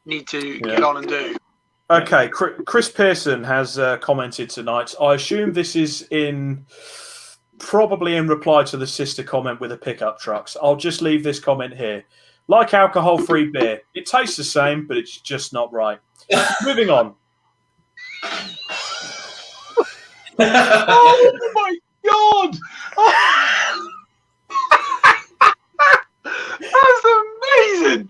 need to get on and do. Okay, Chris Pearson has commented tonight. I assume this is probably in reply to the sister comment with the pickup trucks. I'll just leave this comment here. Like alcohol-free beer, it tastes the same, but it's just not right. Moving on. Oh my God! That's amazing!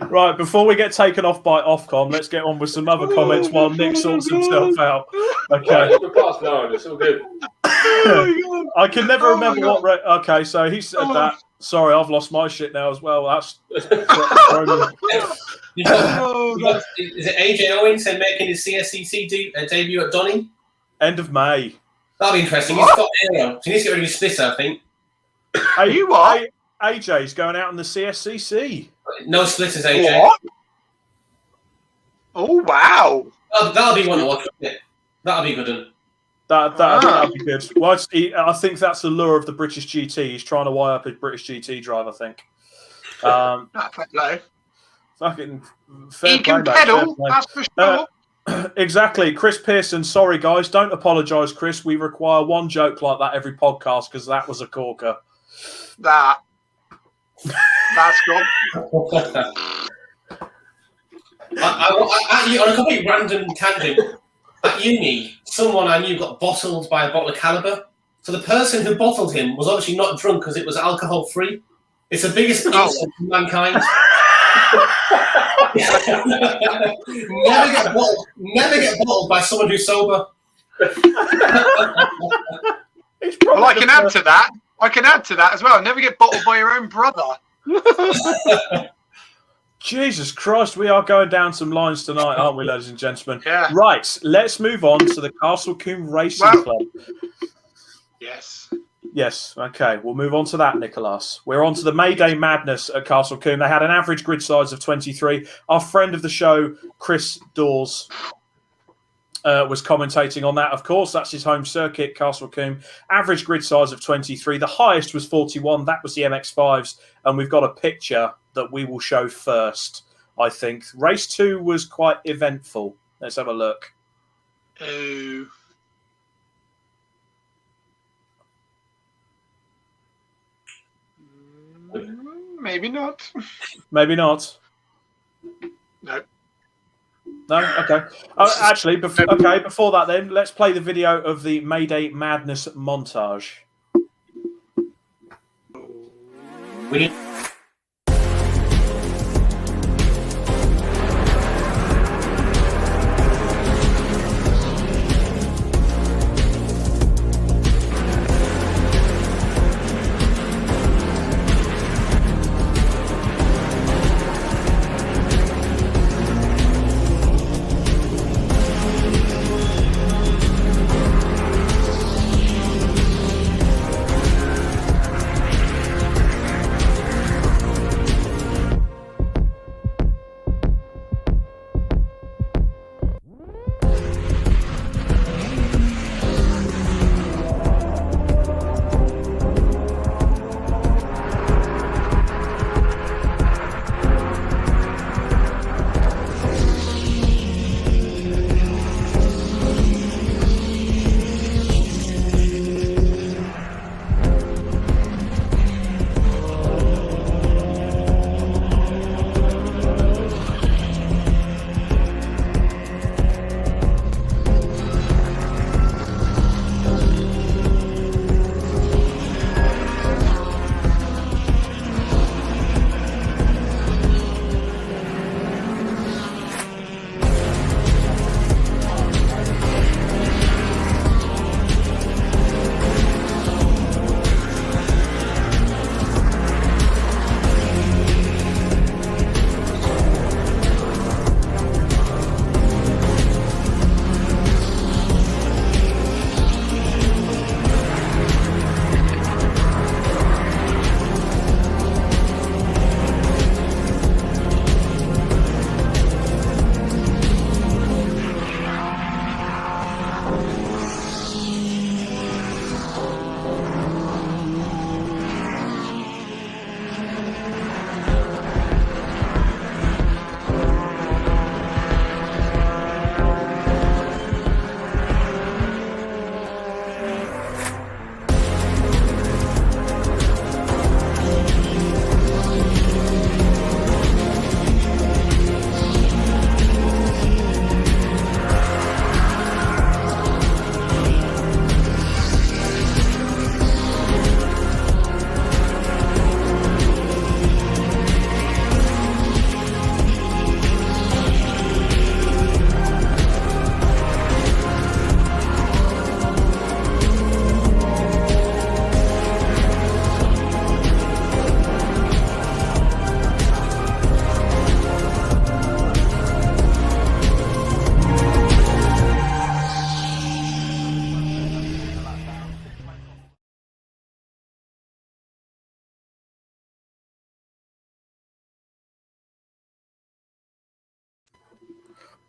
Right, before we get taken off by Ofcom, let's get on with some other comments while Nick sorts himself out. Okay. It's all good. I can never remember what... Okay, so he said that. Sorry, I've lost my shit now as well. That's... Is it AJ Owens making his CSCC debut at Donny? End of May. That'll be interesting. He's got aero. He needs to get rid of his splitter, I think. Hey, you what? AJ's going out in the CSCC. No splitters, AJ. What? Oh, wow. That'll be one to watch, won't it? That'll be good one. That'll be good. Well, I think that's the lure of the British GT. He's trying to wire up his British GT drive, I think. Fucking fair he can play, pedal, that's for sure. Exactly. Chris Pearson, sorry, guys. Don't apologise, Chris. We require one joke like that every podcast because that was a corker. That's gone. On a complete random tangent, at uni, someone I knew got bottled by a bottle of Caliber. So the person who bottled him was obviously not drunk because it was alcohol-free. It's the biggest insult to mankind. Never get bottled by someone who's sober. Well, I can add to that. I can add to that as well. Never get bottled by your own brother. Jesus Christ, we are going down some lines tonight, aren't we, ladies and gentlemen? Yeah. Right, let's move on to the Castle Combe Racing Club. Yes. Yes, okay, we'll move on to that, Nicholas. We're on to the May Day Madness at Castle Combe. They had an average grid size of 23. Our friend of the show, Chris Dawes, was commentating on that. Of course, that's his home circuit, Castle Combe. Average grid size of 23. The highest was 41. That was the MX-5s. And we've got a picture that we will show first, I think. Race 2 was quite eventful. Let's have a look. Oh. Maybe not. Maybe not. No. No? Okay. Actually, before that then, let's play the video of the May Day Madness montage.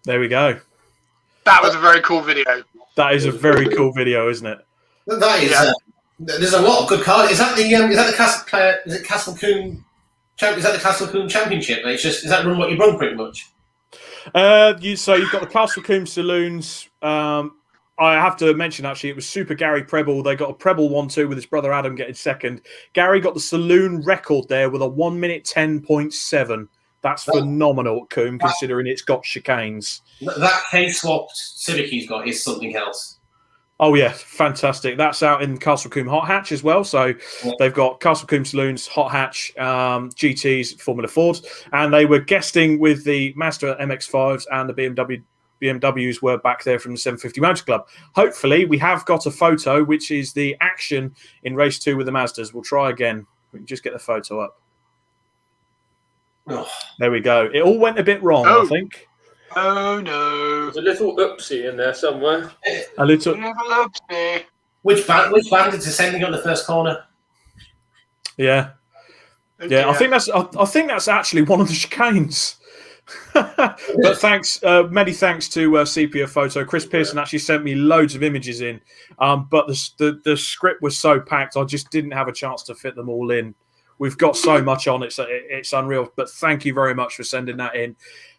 There we go. That was a very cool video. That is a very cool video, isn't it? That is. There's a lot of good cars. Is that the Castle? Is it Castle Coombe? Is that the Castle Coombe Championship? Is that run what you run pretty much? So you've got the Castle Coombe Saloons. I have to mention, actually, it was Super Gary Preble. They got a Preble 1-2 with his brother Adam getting second. Gary got the saloon record there with a 1 minute 10.7. That's phenomenal at Coombe, considering it's got chicanes. That K-swapped Civic he's got is something else. Oh, yeah, fantastic. That's out in Castle Coombe Hot Hatch as well. So they've got Castle Coombe Saloons, Hot Hatch, GTs, Formula Fords, and they were guesting with the Mazda MX-5s and the BMWs were back there from the 750 Motor Club. Hopefully, we have got a photo, which is the action in race 2 with the Mazdas. We'll try again. We can just get the photo up. Oh. There we go. It all went a bit wrong, I think. Oh, no. There's a little oopsie in there somewhere. A little oopsie. Which bandits are sending on the first corner? Yeah. Yeah, I think that's actually one of the chicanes. But thanks, many thanks to Sepia Photo. Chris Pearson actually sent me loads of images in, but the script was so packed, I just didn't have a chance to fit them all in. We've got so much on, it's unreal. But thank you very much for sending that in.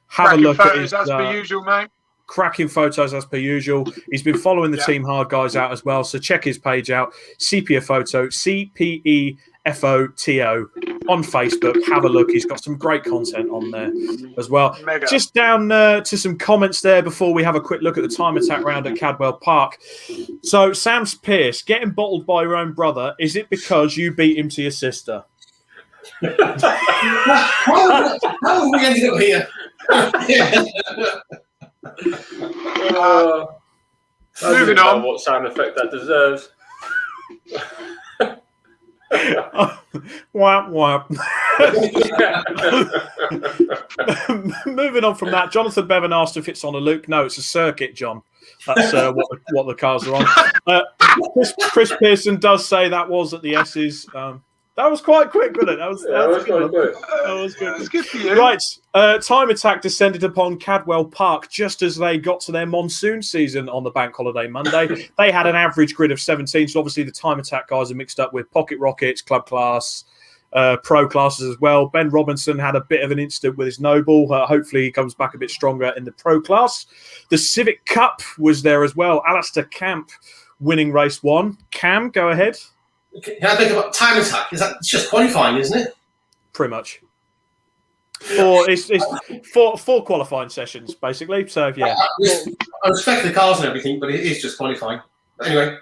Have cracking a look photos, at his, as per usual, mate. Cracking photos as per usual. He's been following the Team Hard guys out as well, so check his page out. Sepia Photo, CPEFOTO on Facebook. Have a look. He's got some great content on there as well. Mega. Just down to some comments there before we have a quick look at the time attack round at Cadwell Park. So Sam Pearce, getting bottled by your own brother, is it because you beat him to your sister? How have we ended up here? Moving on. What sound effect that deserves. Whap, whap. Moving on from that, Jonathan Bevan asked if it's on a loop. No, it's a circuit, John. That's what the cars are on. Chris Pearson does say that was at the S's. That was quite quick, wasn't it? That was quite quick. That was good. That's good for you. Right. Time attack descended upon Cadwell Park just as they got to their monsoon season on the bank holiday Monday. They had an average grid of 17, so obviously the time attack guys are mixed up with pocket rockets, club class, pro classes as well. Ben Robinson had a bit of an incident with his Noble. Hopefully he comes back a bit stronger in the pro class. The Civic Cup was there as well. Alistair Camp winning race 1. Cam, go ahead. Can I think about time attack? It's just qualifying, isn't it? Pretty much. It's four qualifying sessions, basically. So, yeah. I respect the cars and everything, but it is just qualifying. Anyway.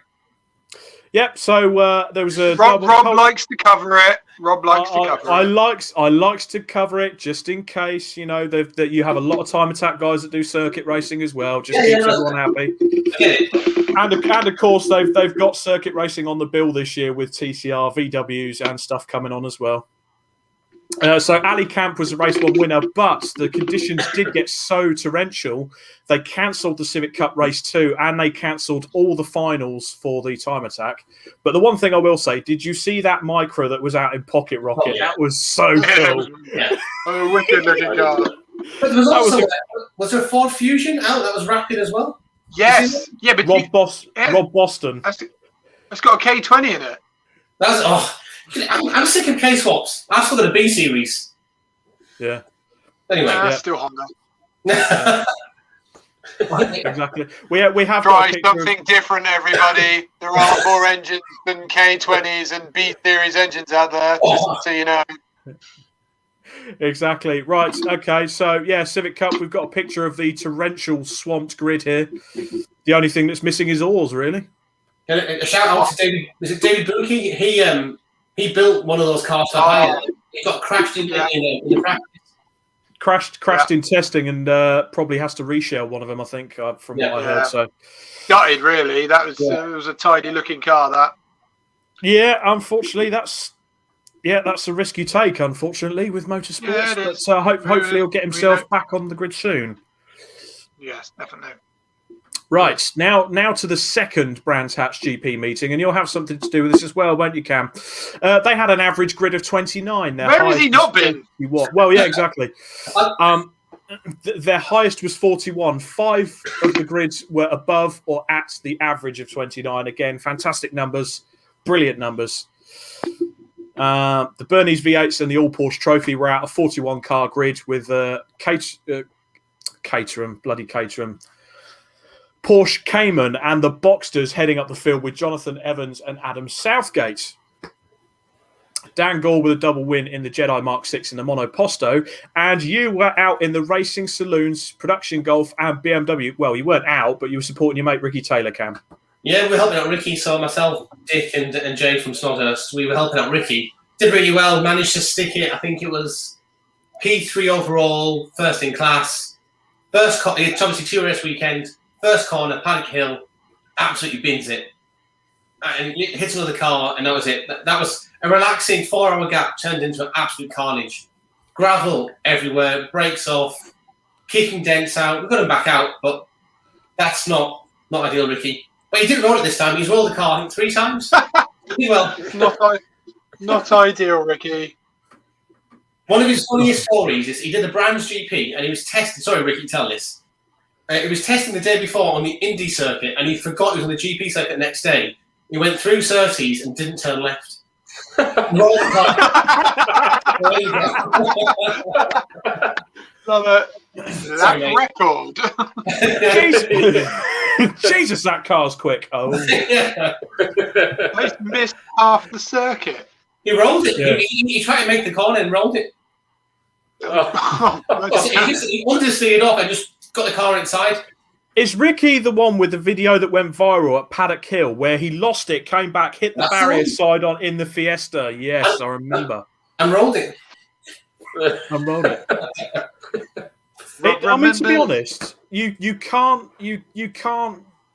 Yep, so there was a... Rob likes to cover it. Rob likes to cover it. I likes to cover it just in case, you know, that you have a lot of time attack guys that do circuit racing as well. Just keeps everyone happy. And of course, they've got circuit racing on the bill this year with TCR, VWs and stuff coming on as well. So Ali Camp was a race 1 winner, but the conditions did get so torrential, they cancelled the Civic Cup race 2 and they cancelled all the finals for the time attack. But the one thing I will say, did you see that micro that was out in Pocket Rocket? That was so cool. Oh, wicked looking car. But there was also was there a Ford Fusion out that was rapid as well? Yes. Yeah, but Rob Boston. It's got a K20 in it. I'm sick of K-swaps. I've still got a B series. Yeah. Anyway, still Honda. Exactly. We have try something different, everybody. There are more engines than K20s and B series engines out there. Just so you know. Exactly. Right. Okay. So yeah, Civic Cup. We've got a picture of the torrential swamped grid here. The only thing that's missing is oars, really. A shout out to David. Was it David Bookie? He built one of those cars for hire. He got crashed in the practice. Crashed in testing and probably has to reshell one of them, I think, from what I heard. So gutted, really. That was it was a tidy looking car. That. Yeah, unfortunately, that's a risk you take. Unfortunately, with motorsports, but hopefully he'll get himself back on the grid soon. Yes, definitely. Right, now to the second Brands Hatch GP meeting, and you'll have something to do with this as well, won't you, Cam? They had an average grid of 29. Where has he not been? Well, yeah, exactly. their highest was 41. 5 of the grids were above or at the average of 29. Again, fantastic numbers, brilliant numbers. The Bernese V8s and the All Porsche Trophy were out of 41 car grid with Caterham, Porsche Cayman, and the Boxsters heading up the field with Jonathan Evans and Adam Southgate. Dan Gall with a double win in the Jedi Mark 6 in the Monoposto, and you were out in the Racing Saloons, Production Golf, and BMW. Well, you weren't out, but you were supporting your mate Ricky Taylor, Cam. Yeah, we're helping out Ricky. So myself, Dick, and Jay from Snodhurst, we were helping out Ricky. Did really well. Managed to stick it. I think it was P3 overall, first in class. It's obviously 2 race weekend. First corner, Paddock Hill, absolutely bins it. And it hits another car, and that was it. That was a relaxing 4-hour gap turned into an absolute carnage. Gravel everywhere, brakes off, kicking dents out. We got him back out, but that's not ideal, Ricky. But he didn't roll it this time. He's rolled the car, I think, 3 times. Well, not ideal, Ricky. One of his funniest stories is he did the Brands GP, and he was testing. Sorry, Ricky, tell this. He was testing the day before on the Indy circuit, and he forgot he was on the GP circuit the next day. He went through Surtees and didn't turn left. Rolled the car. Love it. That record. Jesus, that car's quick. Oh, He's missed half the circuit. He rolled it. Yeah. He tried to make the corner and rolled it. Oh, He understeered off and just got the car inside. is Ricky the one with the video that went viral at Paddock Hill where he lost it, came back, hit the barrier side on in the Fiesta? Yes, I remember. And rolled it. I rolled it. I mean, to be honest, you can't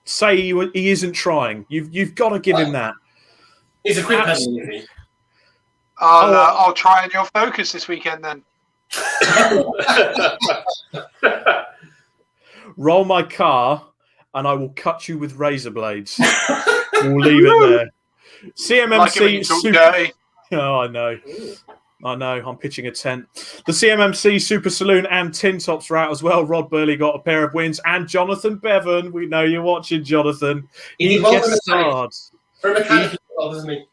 say he isn't trying. You've got to give him that. He's a quick person, isn't he? I'll try on your Focus this weekend then. Roll my car, and I will cut you with razor blades. We'll leave it there. CMMC Super. Oh, I know. I'm pitching a tent. The CMMC Super Saloon and Tin Tops are out as well. Rod Burley got a pair of wins, and Jonathan Bevan. We know you're watching, Jonathan. He gets starred. For a mechanic, doesn't he?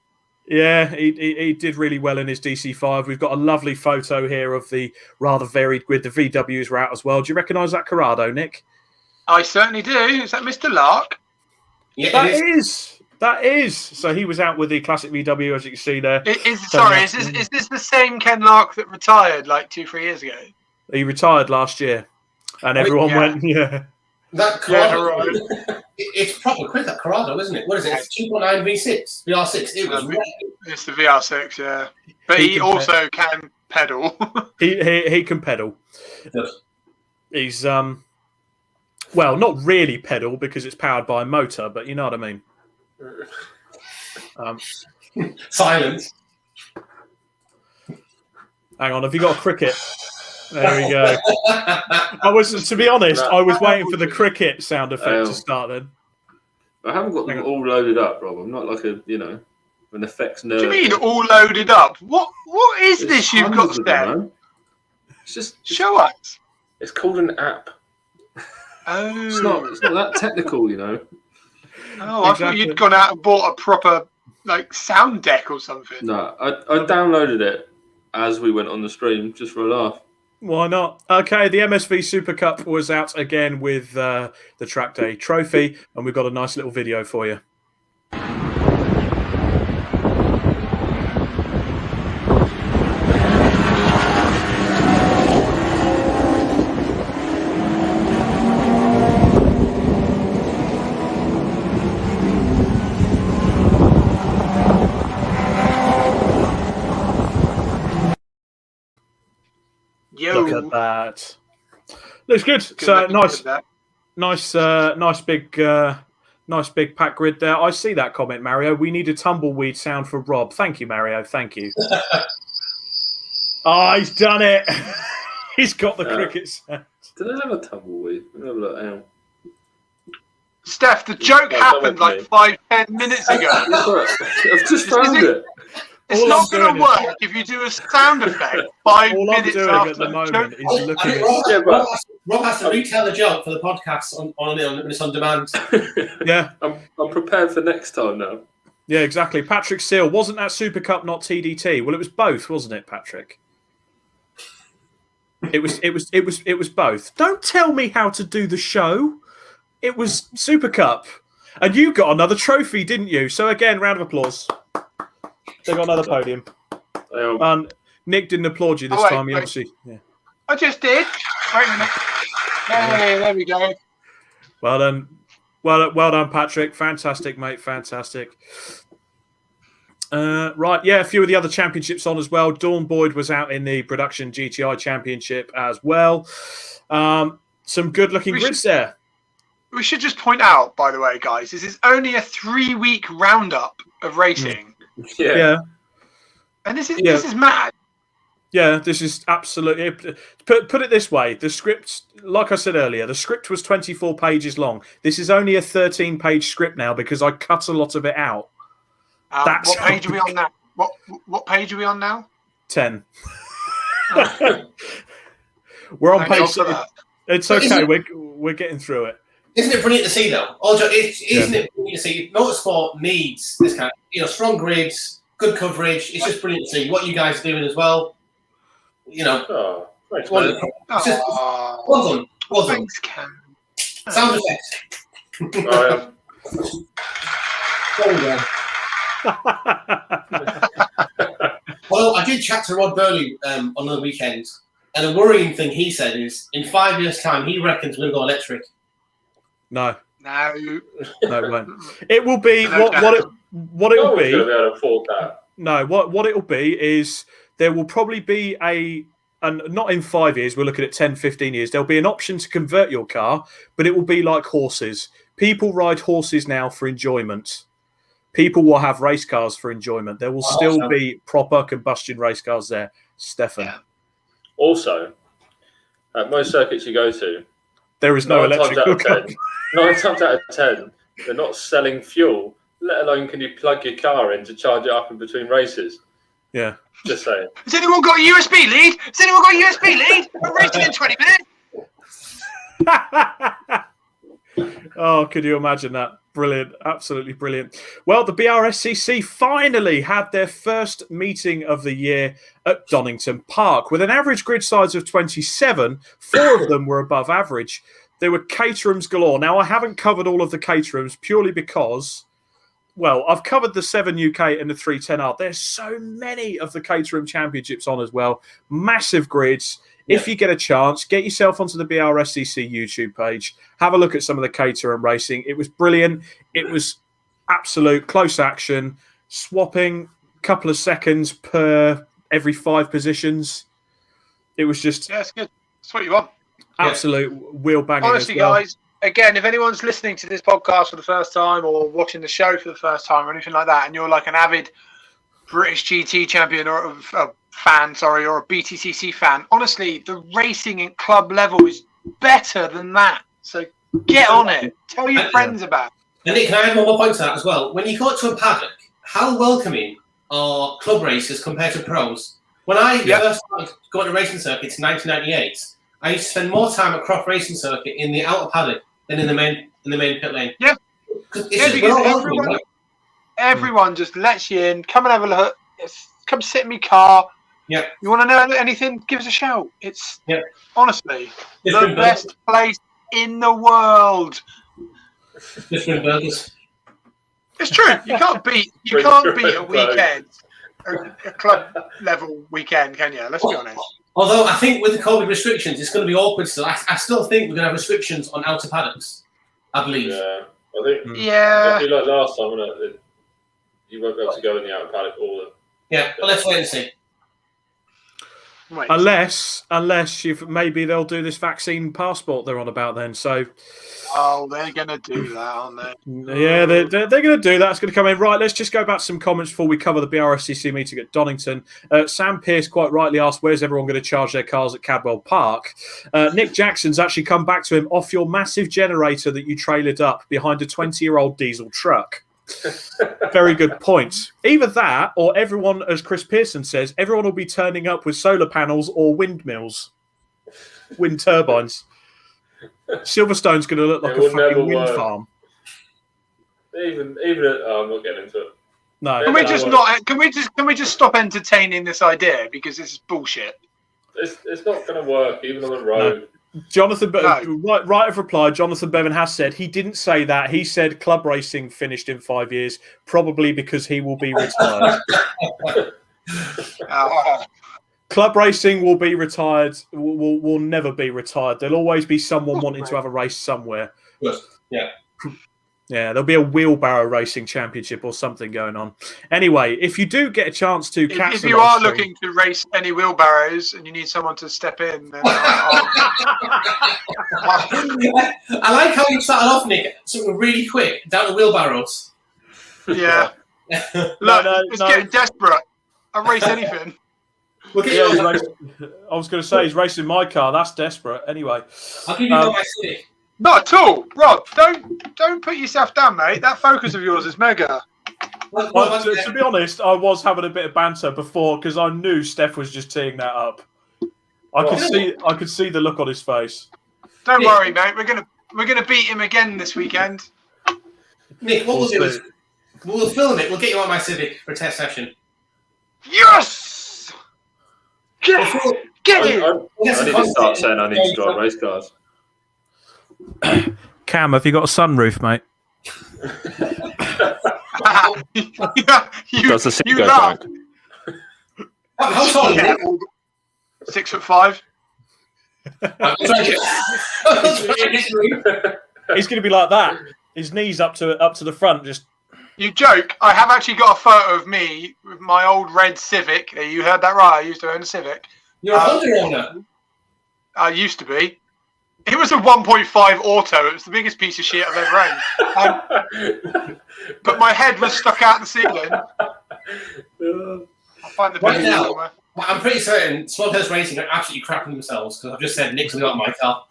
Yeah, he did really well in his DC5. We've got a lovely photo here of the rather varied grid. The VWs were out as well. Do you recognise that Corrado, Nick? I certainly do. Is that Mr. Lark? Yeah, That is. So he was out with the classic VW, as you can see there. Is this the same Ken Lark that retired like 2-3 years ago? He retired last year, and everyone went, yeah. That Corrado, it's proper quick, that Corrado, isn't it? What is it? It's 2.9 V6, VR6. It was It's the VR6, yeah. But he also can pedal. he can pedal. Yes. He's well, not really pedal because it's powered by a motor, but you know what I mean. Silence. Hang on, have you got a cricket? There we go. To be honest, I was waiting for the cricket sound effect to start then. I haven't got them all loaded up, Rob. I'm not like an effects nerd. What do you mean all loaded up? What is this you've got there? Show us. It's called an app. Oh. It's not that technical, Oh, I thought you'd gone out and bought a proper sound deck or something. No, I downloaded it as we went on the stream just for a laugh. Why not? Okay, the MSV Super Cup was out again with the Track Day Trophy, and we've got a nice little video for you. Look at that. Looks good. So nice big pack grid there. I see that comment, Mario. We need a tumbleweed sound for Rob. Thank you, Mario. Thank you. He's done it. He's got the cricket sound. Did I have a tumbleweed? Let me have a look. Steph, the joke happened 5-10 minutes ago. I've just found it. It's not going to work if you do a sound effect 5 minutes after. All I'm doing at the moment is looking at... Rob has to retell the joke for the podcast when it's on demand. Yeah. I'm prepared for next time now. Yeah, exactly. Patrick Seal, wasn't that Super Cup not TDT? Well, it was both, wasn't it, Patrick? It was both. Don't tell me how to do the show. It was Super Cup. And you got another trophy, didn't you? So again, round of applause. They got another podium. And Nick didn't applaud you this time. He obviously, yeah. I just did. Wait a minute. Hey, there we go. Well done. Well done, Patrick. Fantastic, mate. Fantastic. Right, yeah, a few of the other championships on as well. Dawn Boyd was out in the production GTI championship as well. Some good-looking grids there. We should just point out, by the way, guys, this is only a 3-week roundup of racing. Yeah. And this is mad. Yeah, this is absolutely... Put it this way. The script, like I said earlier, the script was 24 pages long. This is only a 13-page script now because I cut a lot of it out. What page are we on now? What page are we on now? 10. We're on page... It's okay. We're getting through it. Isn't it brilliant to see, though? Isn't it brilliant to see? Motorsport needs this kind of, strong grids, good coverage. It's just brilliant to see what you guys are doing as well. Thanks, well done. Thanks, Cam. Sound effects. Well, I did chat to Rod Burley on the weekend, and a worrying thing he said is, in 5 years' time, he reckons we'll go electric. No, it won't. It will be what it will be. Be able to afford that. No, what it will be is there will probably be and not in 5 years. We're looking at 10, 15 years. There'll be an option to convert your car, but it will be like horses. People ride horses now for enjoyment. People will have race cars for enjoyment. There will still be proper combustion race cars there, Stefan. Yeah. Also, at most circuits you go to, there is no electric car. 9 times out of 10, they're not selling fuel, let alone can you plug your car in to charge it up in between races. Yeah. Just saying. Has anyone got a USB lead? We're racing in 20 minutes. Oh, could you imagine that? Brilliant. Absolutely brilliant. Well, the BRSCC finally had their first meeting of the year at Donington Park. With an average grid size of 27, 4 of them were above average. There were caterhams galore. Now, I haven't covered all of the caterhams purely because, well, I've covered the 7 UK and the 310R. There's so many of the Caterham Championships on as well. Massive grids. Yeah. If you get a chance, get yourself onto the BRSCC YouTube page. Have a look at some of the Caterham racing. It was brilliant. It was absolute close action, swapping a couple of seconds per every 5 positions. It was just... Yeah, it's good. That's what you want. Absolute wheel banging. Honestly, guys, again, if anyone's listening to this podcast for the first time or watching the show for the first time or anything like that, and you're like an avid British GT champion or a fan, or a BTCC fan, honestly, the racing at club level is better than that. So get on it. Tell your friends about it. And Nick, can I add one more point to that as well? When you go to a paddock, how welcoming are club racers compared to pros? When I first started going to racing circuits in 1998, I used to spend more time at Croft Racing Circuit in the outer paddock than in the main pit lane. Yeah. Because everyone just lets you in, come and have a look, come sit in my car. Yeah. You want to know anything? Give us a shout. It's honestly the best place in the world. Different burgers. It's true. You can't beat a weekend, a club level weekend, can you? Let's be honest. Although I think with the COVID restrictions, it's going to be awkward still. I still think we're going to have restrictions on outer paddocks. I believe. Yeah, I think. Yeah. It'll be like last time, won't it? You won't be able to go in the outer paddock all the. Yeah, but let's wait and see. Unless maybe they'll do this vaccine passport they're on about then. So. Oh, they're going to do that, aren't they? Yeah, they're going to do that. It's going to come in. Right, let's just go back to some comments before we cover the BRSCC meeting at Donington. Sam Pearce quite rightly asked, where's everyone going to charge their cars at Cadwell Park? Nick Jackson's actually come back to him off your massive generator that you trailered up behind a 20-year-old diesel truck. Very good point. Either that, or everyone, as Chris Pearson says, everyone will be turning up with solar panels or windmills, wind turbines. Silverstone's going to look like a fucking wind farm. Even I'm not getting into it. No. Can we just stop entertaining this idea because this is bullshit? It's not going to work even on the road. No. Jonathan, right of reply. Jonathan Bevan has said he didn't say that. He said club racing finished in 5 years, probably because he will be retired. Club racing will be retired. Will never be retired. There'll always be someone wanting to have a race somewhere. Yeah. Yeah, there'll be a wheelbarrow racing championship or something going on. Anyway, if you do get a chance to catch, if you are looking to race any wheelbarrows and you need someone to step in, then I like how you started off, Nick, sort of really quick down to wheelbarrows. Yeah. Look, it's getting desperate. I'll race anything. I was going to say he's racing my car. That's desperate. Anyway, I'll give you my city. Not at all, Rob. Don't put yourself down, mate. That Focus of yours is mega. To be honest, I was having a bit of banter before because I knew Steph was just teeing that up. I could see the look on his face. Don't worry, mate. We're gonna beat him again this weekend. Nick, what we'll do is we'll film it. We'll get you on my Civic for a test session. Yes. Get it. I need to start saying I need to drive race cars. Cam, have you got a sunroof, mate? Does the seat go laugh. blank? How tall are you? 6'5". He's going to be like that. His knees up to the front. Just you joke. I have actually got a photo of me with my old red Civic. You heard that right. I used to own a Civic. You're a Honda owner. I used to be. It was a 1.5 auto. It was the biggest piece of shit I've ever owned. But my head was stuck out the ceiling. I'll find the picture somewhere. I'm pretty certain Swanhurst Racing are absolutely crapping themselves because I've just said Nick's got my car.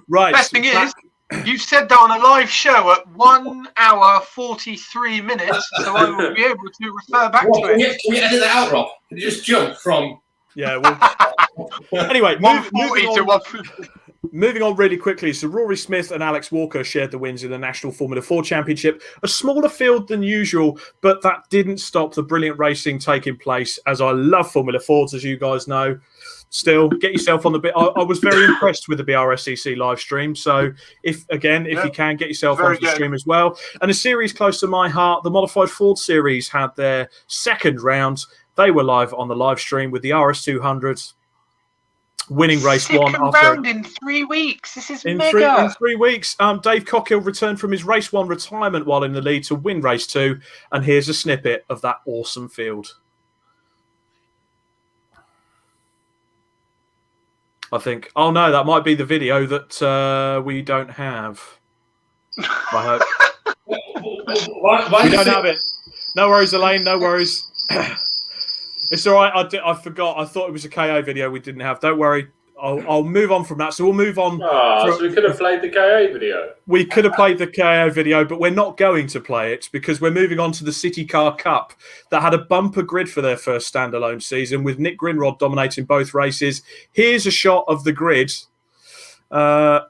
Right. Best thing is, you said that on a live show at 1 hour 43 minutes, so I will be able to refer back to it. Can we edit that out, Rob? Can you just jump from... Yeah, well, anyway, moving on really quickly. So Rory Smith and Alex Walker shared the wins in the National Formula 4 Championship. A smaller field than usual, but that didn't stop the brilliant racing taking place, as I love Formula 4s, as you guys know. Still, get yourself on the bit. I was very impressed with the BRSCC live stream. So, if you can, get yourself onto the stream as well. And a series close to my heart, the Modified Ford Series had their second round. They were live on the live stream with the RS200 winning race one. Second round in 3 weeks. This is mega. In 3 weeks, Dave Cockhill returned from his race one retirement while in the lead to win race two. And here's a snippet of that awesome field. I think. Oh no, that might be the video that we don't have. I hope. We don't have it. No worries, Elaine. No worries. It's all right. I forgot. I thought it was a KO video we didn't have. Don't worry. I'll move on from that. So we'll move on. So we could have played the KO video. We could have played the KO video, but we're not going to play it because we're moving on to the City Car Cup that had a bumper grid for their first standalone season with Nick Grinrod dominating both races. Here's a shot of the grid. That's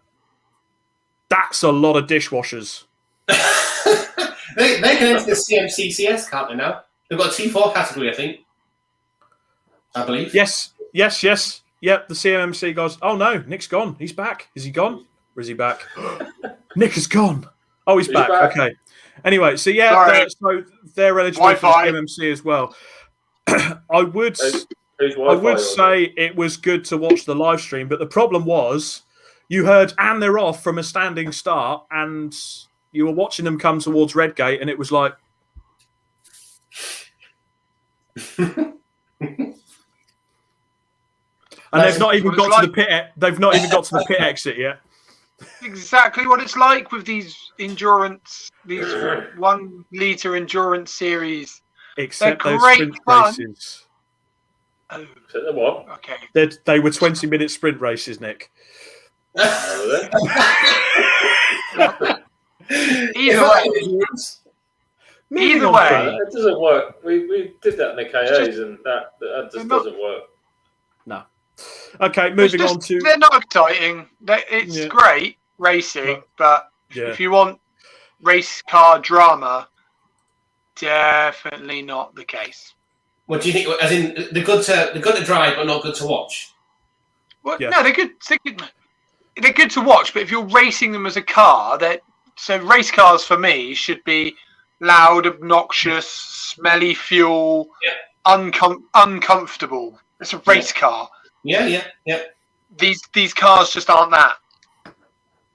a lot of dishwashers. They can enter the CMCCS, can't they now? They've got a T4 category, I think. I believe. Yes. Yep, the CMMC guys. Oh no, Nick's gone. He's back. Is he gone? Or is he back? Nick is gone. Oh, he's back. Okay. Anyway, so yeah, they're eligible for the CMMC as well. I would say it was good to watch the live stream, but the problem was you heard "and they're off" from a standing start, and you were watching them come towards Redgate, and it was like. And they've not even got to the pit. They've not even got to the pit exit yet. Exactly what it's like with these 1 litre endurance series. Except those sprint races. Oh, what? Okay. They were 20-minute sprint races, Nick. Either way, it doesn't work. We did that in the KAs, and that just doesn't work. No. Okay, moving on to. They're not exciting. It's great racing, but if you want race car drama, definitely not the case. What do you think? As in, they're good to drive, but not good to watch. Well, no, they're good. They're good to watch, but if you're racing them as a car, so race cars for me should be loud, obnoxious, smelly fuel, uncomfortable. It's a race car. Yeah. These cars just aren't that.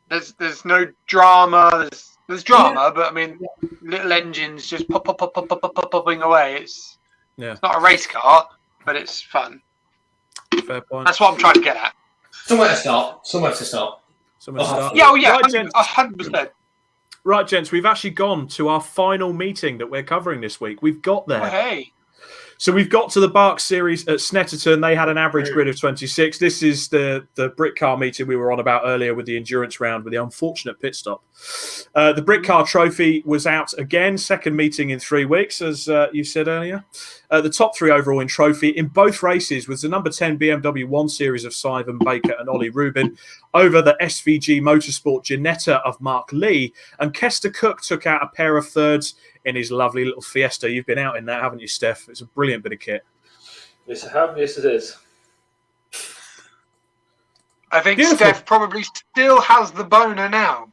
There's no drama. There's drama, but I mean, little engines just popping away. It's not a race car, but it's fun. Fair point. That's what I'm trying to get at. Somewhere to start. Yeah, 100%. Right, gents, we've actually gone to our final meeting that we're covering this week. We've got there. Oh, hey. So we've got to the Bark Series at Snetterton. They had an average grid of 26. This is the Brit Car meeting we were on about earlier with the endurance round with the unfortunate pit stop. The Brit Car Trophy was out again, second meeting in 3 weeks, as you said earlier. The top three overall in trophy in both races was the number 10 BMW 1 Series of Simon Baker and Ollie Rubin over the SVG Motorsport Ginetta of Mark Lee. And Kester Cook took out a pair of thirds in his lovely little Fiesta. You've been out in that, haven't you, Steph? It's a brilliant bit of kit. Yes, I have. Yes, it is. I think Steph probably still has the boner now.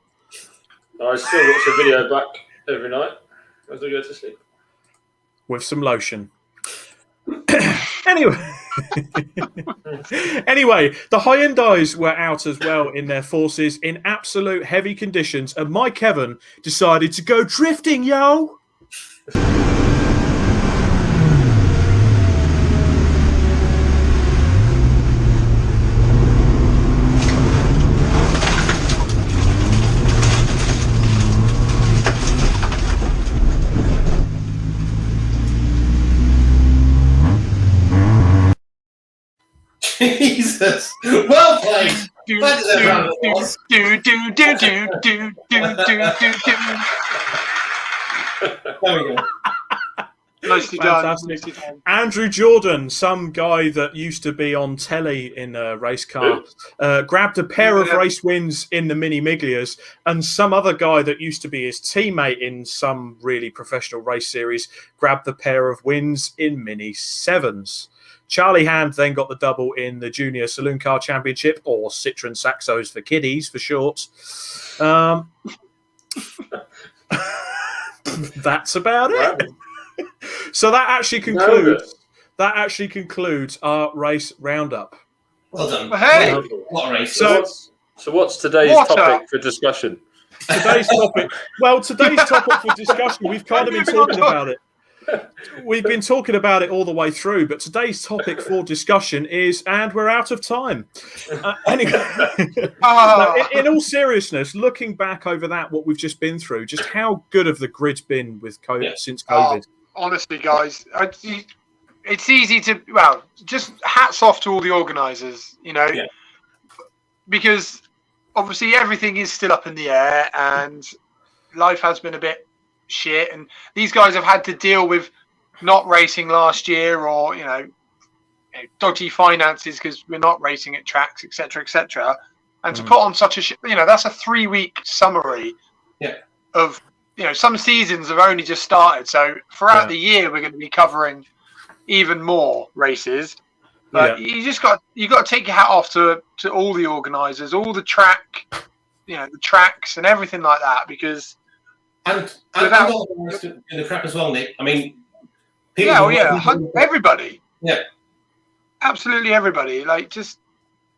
I still watch the video back every night as I go to sleep. With some lotion. Anyway, the Hyundais were out as well in their forces in absolute heavy conditions, and my Kevin decided to go drifting, yo! Jesus, well played. There we go. Nicely Fantastic. done. Andrew Jordan, some guy that used to be on telly in a race car, grabbed a pair of race wins in the Mini Miglias, and some other guy that used to be his teammate in some really professional race series grabbed the pair of wins in Mini 7s. Charlie Hand then got the double in the Junior Saloon Car Championship, or Citroen Saxos for kiddies for short. That's about it. So that actually concludes our race roundup. Well done. Hey, what a race! So what's today's topic for discussion? Today's topic for discussion. We've kind of been talking about it. We've been talking about it all the way through, but today's topic for discussion is, and we're out of time. Anyway, in all seriousness, looking back over what we've just been through, just how good have the grids been with COVID since COVID? Honestly, guys, it's easy to, just hats off to all the organisers, because obviously everything is still up in the air and life has been a bit shit, and these guys have had to deal with not racing last year, or dodgy finances because we're not racing at tracks, etc., and to put on such a that's a 3-week summary of some seasons have only just started, so throughout the year we're going to be covering even more races, but you got to take your hat off to all the organisers, all the the tracks and everything like that, because And the crap as well, Nick. I mean, everybody. Yeah, absolutely everybody. Like, just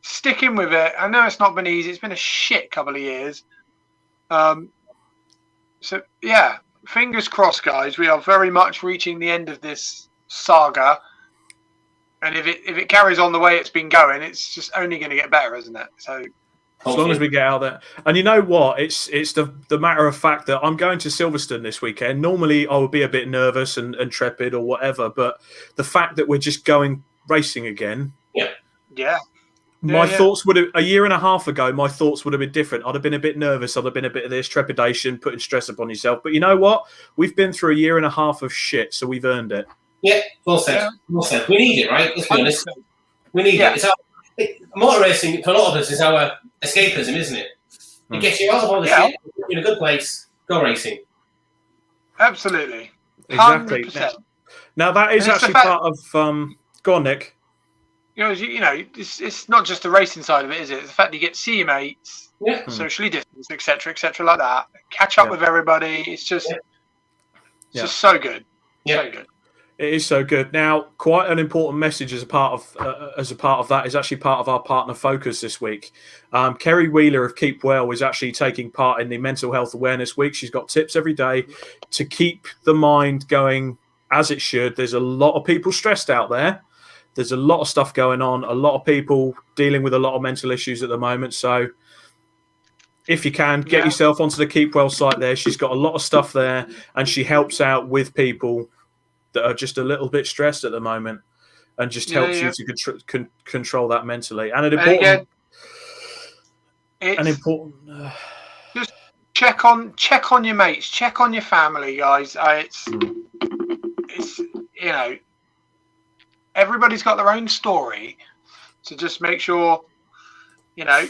stick in with it. I know it's not been easy. It's been a shit couple of years. So yeah, fingers crossed, guys. We are very much reaching the end of this saga, and if it carries on the way it's been going, it's just only going to get better, isn't it? So. As long as we get out there. And you know what? It's the matter of fact that I'm going to Silverstone this weekend. Normally I would be a bit nervous and trepid or whatever, but the fact that we're just going racing again. Yeah. My thoughts would have, a year and a half ago, my thoughts would have been different. I'd have been a bit nervous. I'd have been a bit of this trepidation, putting stress upon yourself. But you know what? We've been through a year and a half of shit, so we've earned it. Yeah, well said. Yeah. Well said. We need it, right? Let's be honest. We need it. Motor racing, for a lot of us, is our escapism, isn't it? It gets you out of all the shit, in a good place, go racing. Absolutely. Exactly. Now that is actually part of... go on, Nick. You know, it's not just the racing side of it, is it? It's the fact that you get to see your mates, socially distance, etc., like that. Catch up with everybody. It's just, just so good. Yeah. So good. It is so good. Now, quite an important message as a part of that is actually part of our partner focus this week. Kerry Wheeler of Keep Well is actually taking part in the Mental Health Awareness Week. She's got tips every day to keep the mind going as it should. There's a lot of people stressed out there. There's a lot of stuff going on, a lot of people dealing with a lot of mental issues at the moment. So if you can, get yourself onto the Keep Well site there. She's got a lot of stuff there, and she helps out with people that are just a little bit stressed at the moment and just helps you to control that mentally. And just check on your mates, check on your family, guys. It's you know, everybody's got their own story, so just make sure, you know,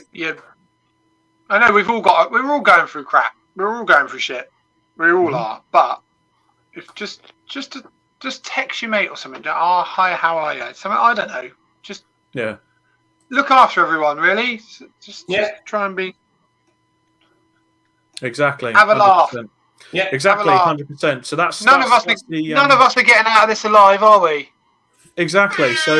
I know we're all going through crap, we're all going through shit, we all are. But if just text your mate or something. Oh, hi, how are you? Something, I don't know. Just look after everyone, really. Just try and be exactly. Have a 100%. Laugh. Yeah, exactly, 100%. So that's none of us are getting out of this alive, are we? Exactly. So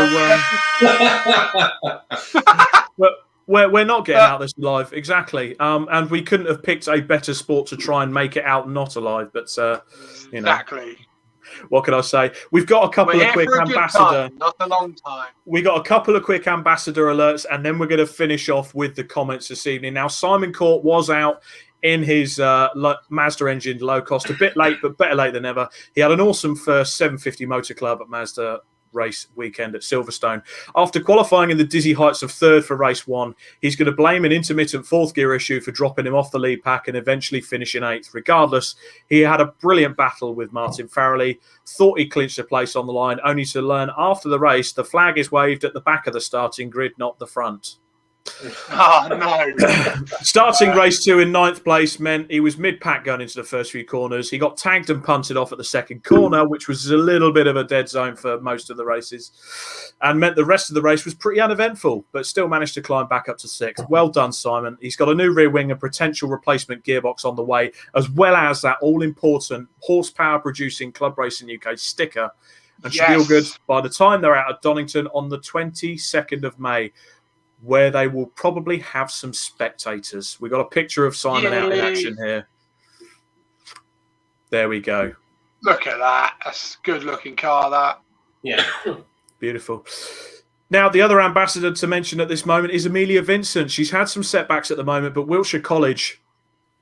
we're not getting out of this alive. Exactly. And we couldn't have picked a better sport to try and make it out not alive. But you know, exactly. What can I say? We've got a couple of quick ambassador. Not a long time. We got a couple of quick ambassador alerts, and then we're going to finish off with the comments this evening. Now, Simon Court was out in his Mazda engine low cost, a bit late, but better late than never. He had an awesome first 750 Motor Club at Mazda race weekend at Silverstone. After qualifying in the dizzy heights of third for race one, he's going to blame an intermittent fourth gear issue for dropping him off the lead pack and eventually finishing eighth. Regardless, he had a brilliant battle with Martin Farrelly, thought he clinched a place on the line, only to learn after the race the flag is waved at the back of the starting grid, not the front. Oh, no. Starting race two in ninth place meant he was mid-pack going into the first few corners. He got tagged and punted off at the second corner, which was a little bit of a dead zone for most of the races, and meant the rest of the race was pretty uneventful, but still managed to climb back up to sixth. Well done, Simon. He's got a new rear wing and potential replacement gearbox on the way, as well as that all-important horsepower-producing Club Racing UK sticker, and should be all good by the time they're out at Donington on the 22nd of May. Where they will probably have some spectators. We got a picture of Simon out in action here. There we go. Look at that. That's a good-looking car, that. Yeah. Beautiful. Now, the other ambassador to mention at this moment is Emilia Vincent. She's had some setbacks at the moment, but Wiltshire College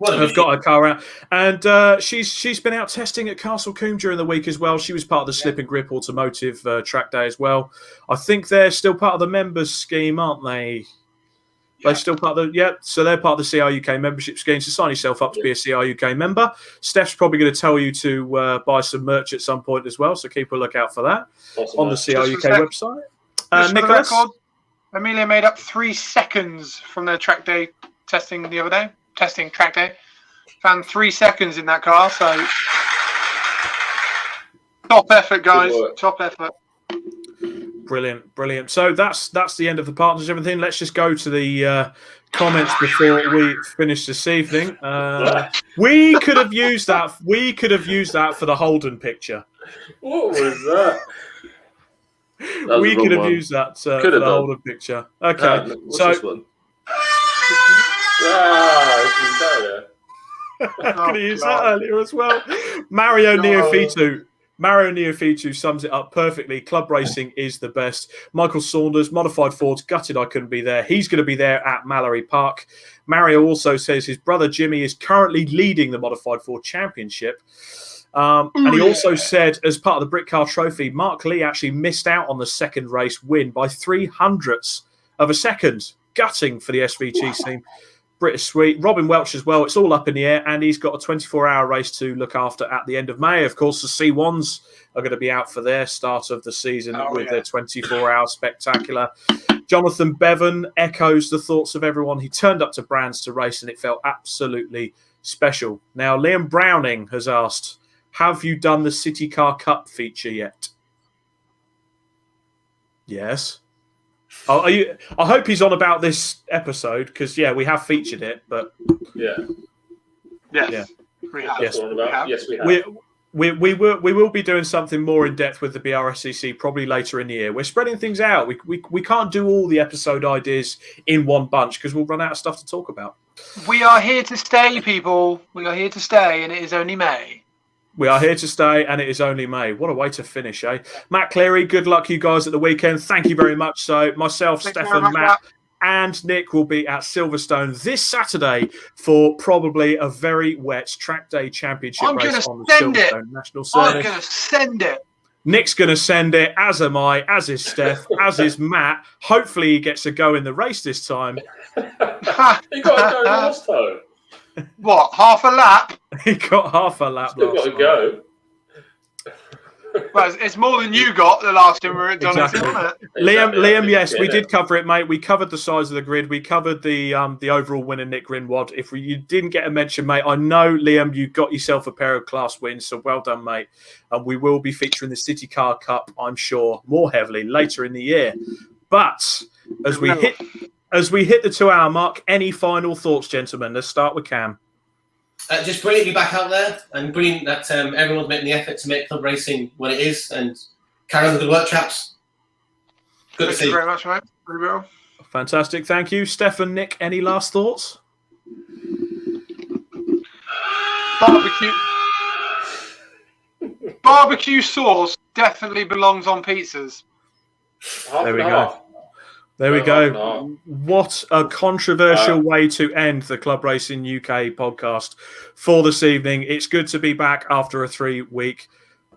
have got her car out. And she's been out testing at Castle Combe during the week as well. She was part of the Slip and Grip Automotive track day as well. I think they're still part of the members scheme, aren't they? They're still part of the... so they're part of the CR UK membership scheme. So sign yourself up to be a CR UK member. Steph's probably going to tell you to buy some merch at some point as well. So keep a lookout for that on the CR UK website. Nicholas? For the record, Emilia made up 3 seconds from their track day testing the other day. Testing track day, found 3 seconds in that car. So top effort, guys. Top effort. Brilliant. So that's the end of the partners. Everything. Let's just go to the comments before we finish this evening. We could have used that. We could have used that for the Holden picture. What was that? We could have used that for the Holden picture. Okay, what's this one? I could have used that earlier as well. Mario Neophytu sums it up perfectly. Club racing is the best. Michael Saunders, Modified Fords, gutted I couldn't be there. He's going to be there at Mallory Park. Mario also says his brother Jimmy is currently leading the Modified Ford Championship. And he also said, as part of the Brit Car Trophy, Mark Lee actually missed out on the second race win by 0.03 of a second. Gutting for the SVG team. British Sweet. Robin Welch as well. It's all up in the air, and he's got a 24-hour race to look after at the end of May. Of course, the C1s are going to be out for their start of the season with their 24-hour spectacular. Jonathan Bevan echoes the thoughts of everyone. He turned up to Brands to race, and it felt absolutely special. Now, Liam Browning has asked, have you done the City Car Cup feature yet? Yes. I hope he's on about this episode because, we have featured it, but... Yeah. Yes. We have. Yes, we have. We will be doing something more in depth with the BRSCC probably later in the year. We're spreading things out. We can't do all the episode ideas in one bunch because we'll run out of stuff to talk about. We are here to stay, people. We are here to stay, and it is only May. We are here to stay, and it is only May. What a way to finish, eh? Matt Cleary, good luck, you guys, at the weekend. Thank you very much. So, myself, Stefan, Matt, and Nick will be at Silverstone this Saturday for probably a very wet track day championship race on the Silverstone National Service. I'm going to send it. Nick's going to send it, as am I, as is Steph, as is Matt. Hopefully, he gets a go in the race this time. He got a go last time. What, half a lap? He got half a lap Still last got to go. Well, it's more than you got the last time we were at Donington, wasn't it? Liam, yes, we did cover it, mate. We covered the size of the grid. We covered the overall winner, Nick Grinwad. If you didn't get a mention, mate, I know, Liam, you got yourself a pair of class wins, so well done, mate. And we will be featuring the City Car Cup, I'm sure, more heavily later in the year. But as we hit the 2-hour mark, any final thoughts, gentlemen? Let's start with Cam. Just brilliant to be back out there, and brilliant that everyone's making the effort to make club racing what it is, and carry on the good work, chaps. Good to see you. Thank you very much, mate. Very well. Fantastic, thank you. Stefan, Nick, any last thoughts? Barbecue sauce definitely belongs on pizzas. There we go. There we go. What a controversial way to end the Club Racing UK podcast for this evening. It's good to be back after a 3-week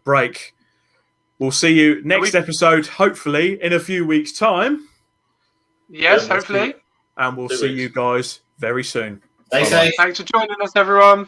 break. We'll see you next episode, hopefully, in a few weeks' time. Yes, hopefully. And we'll see you guys very soon. Stay safe. Thanks for joining us, everyone.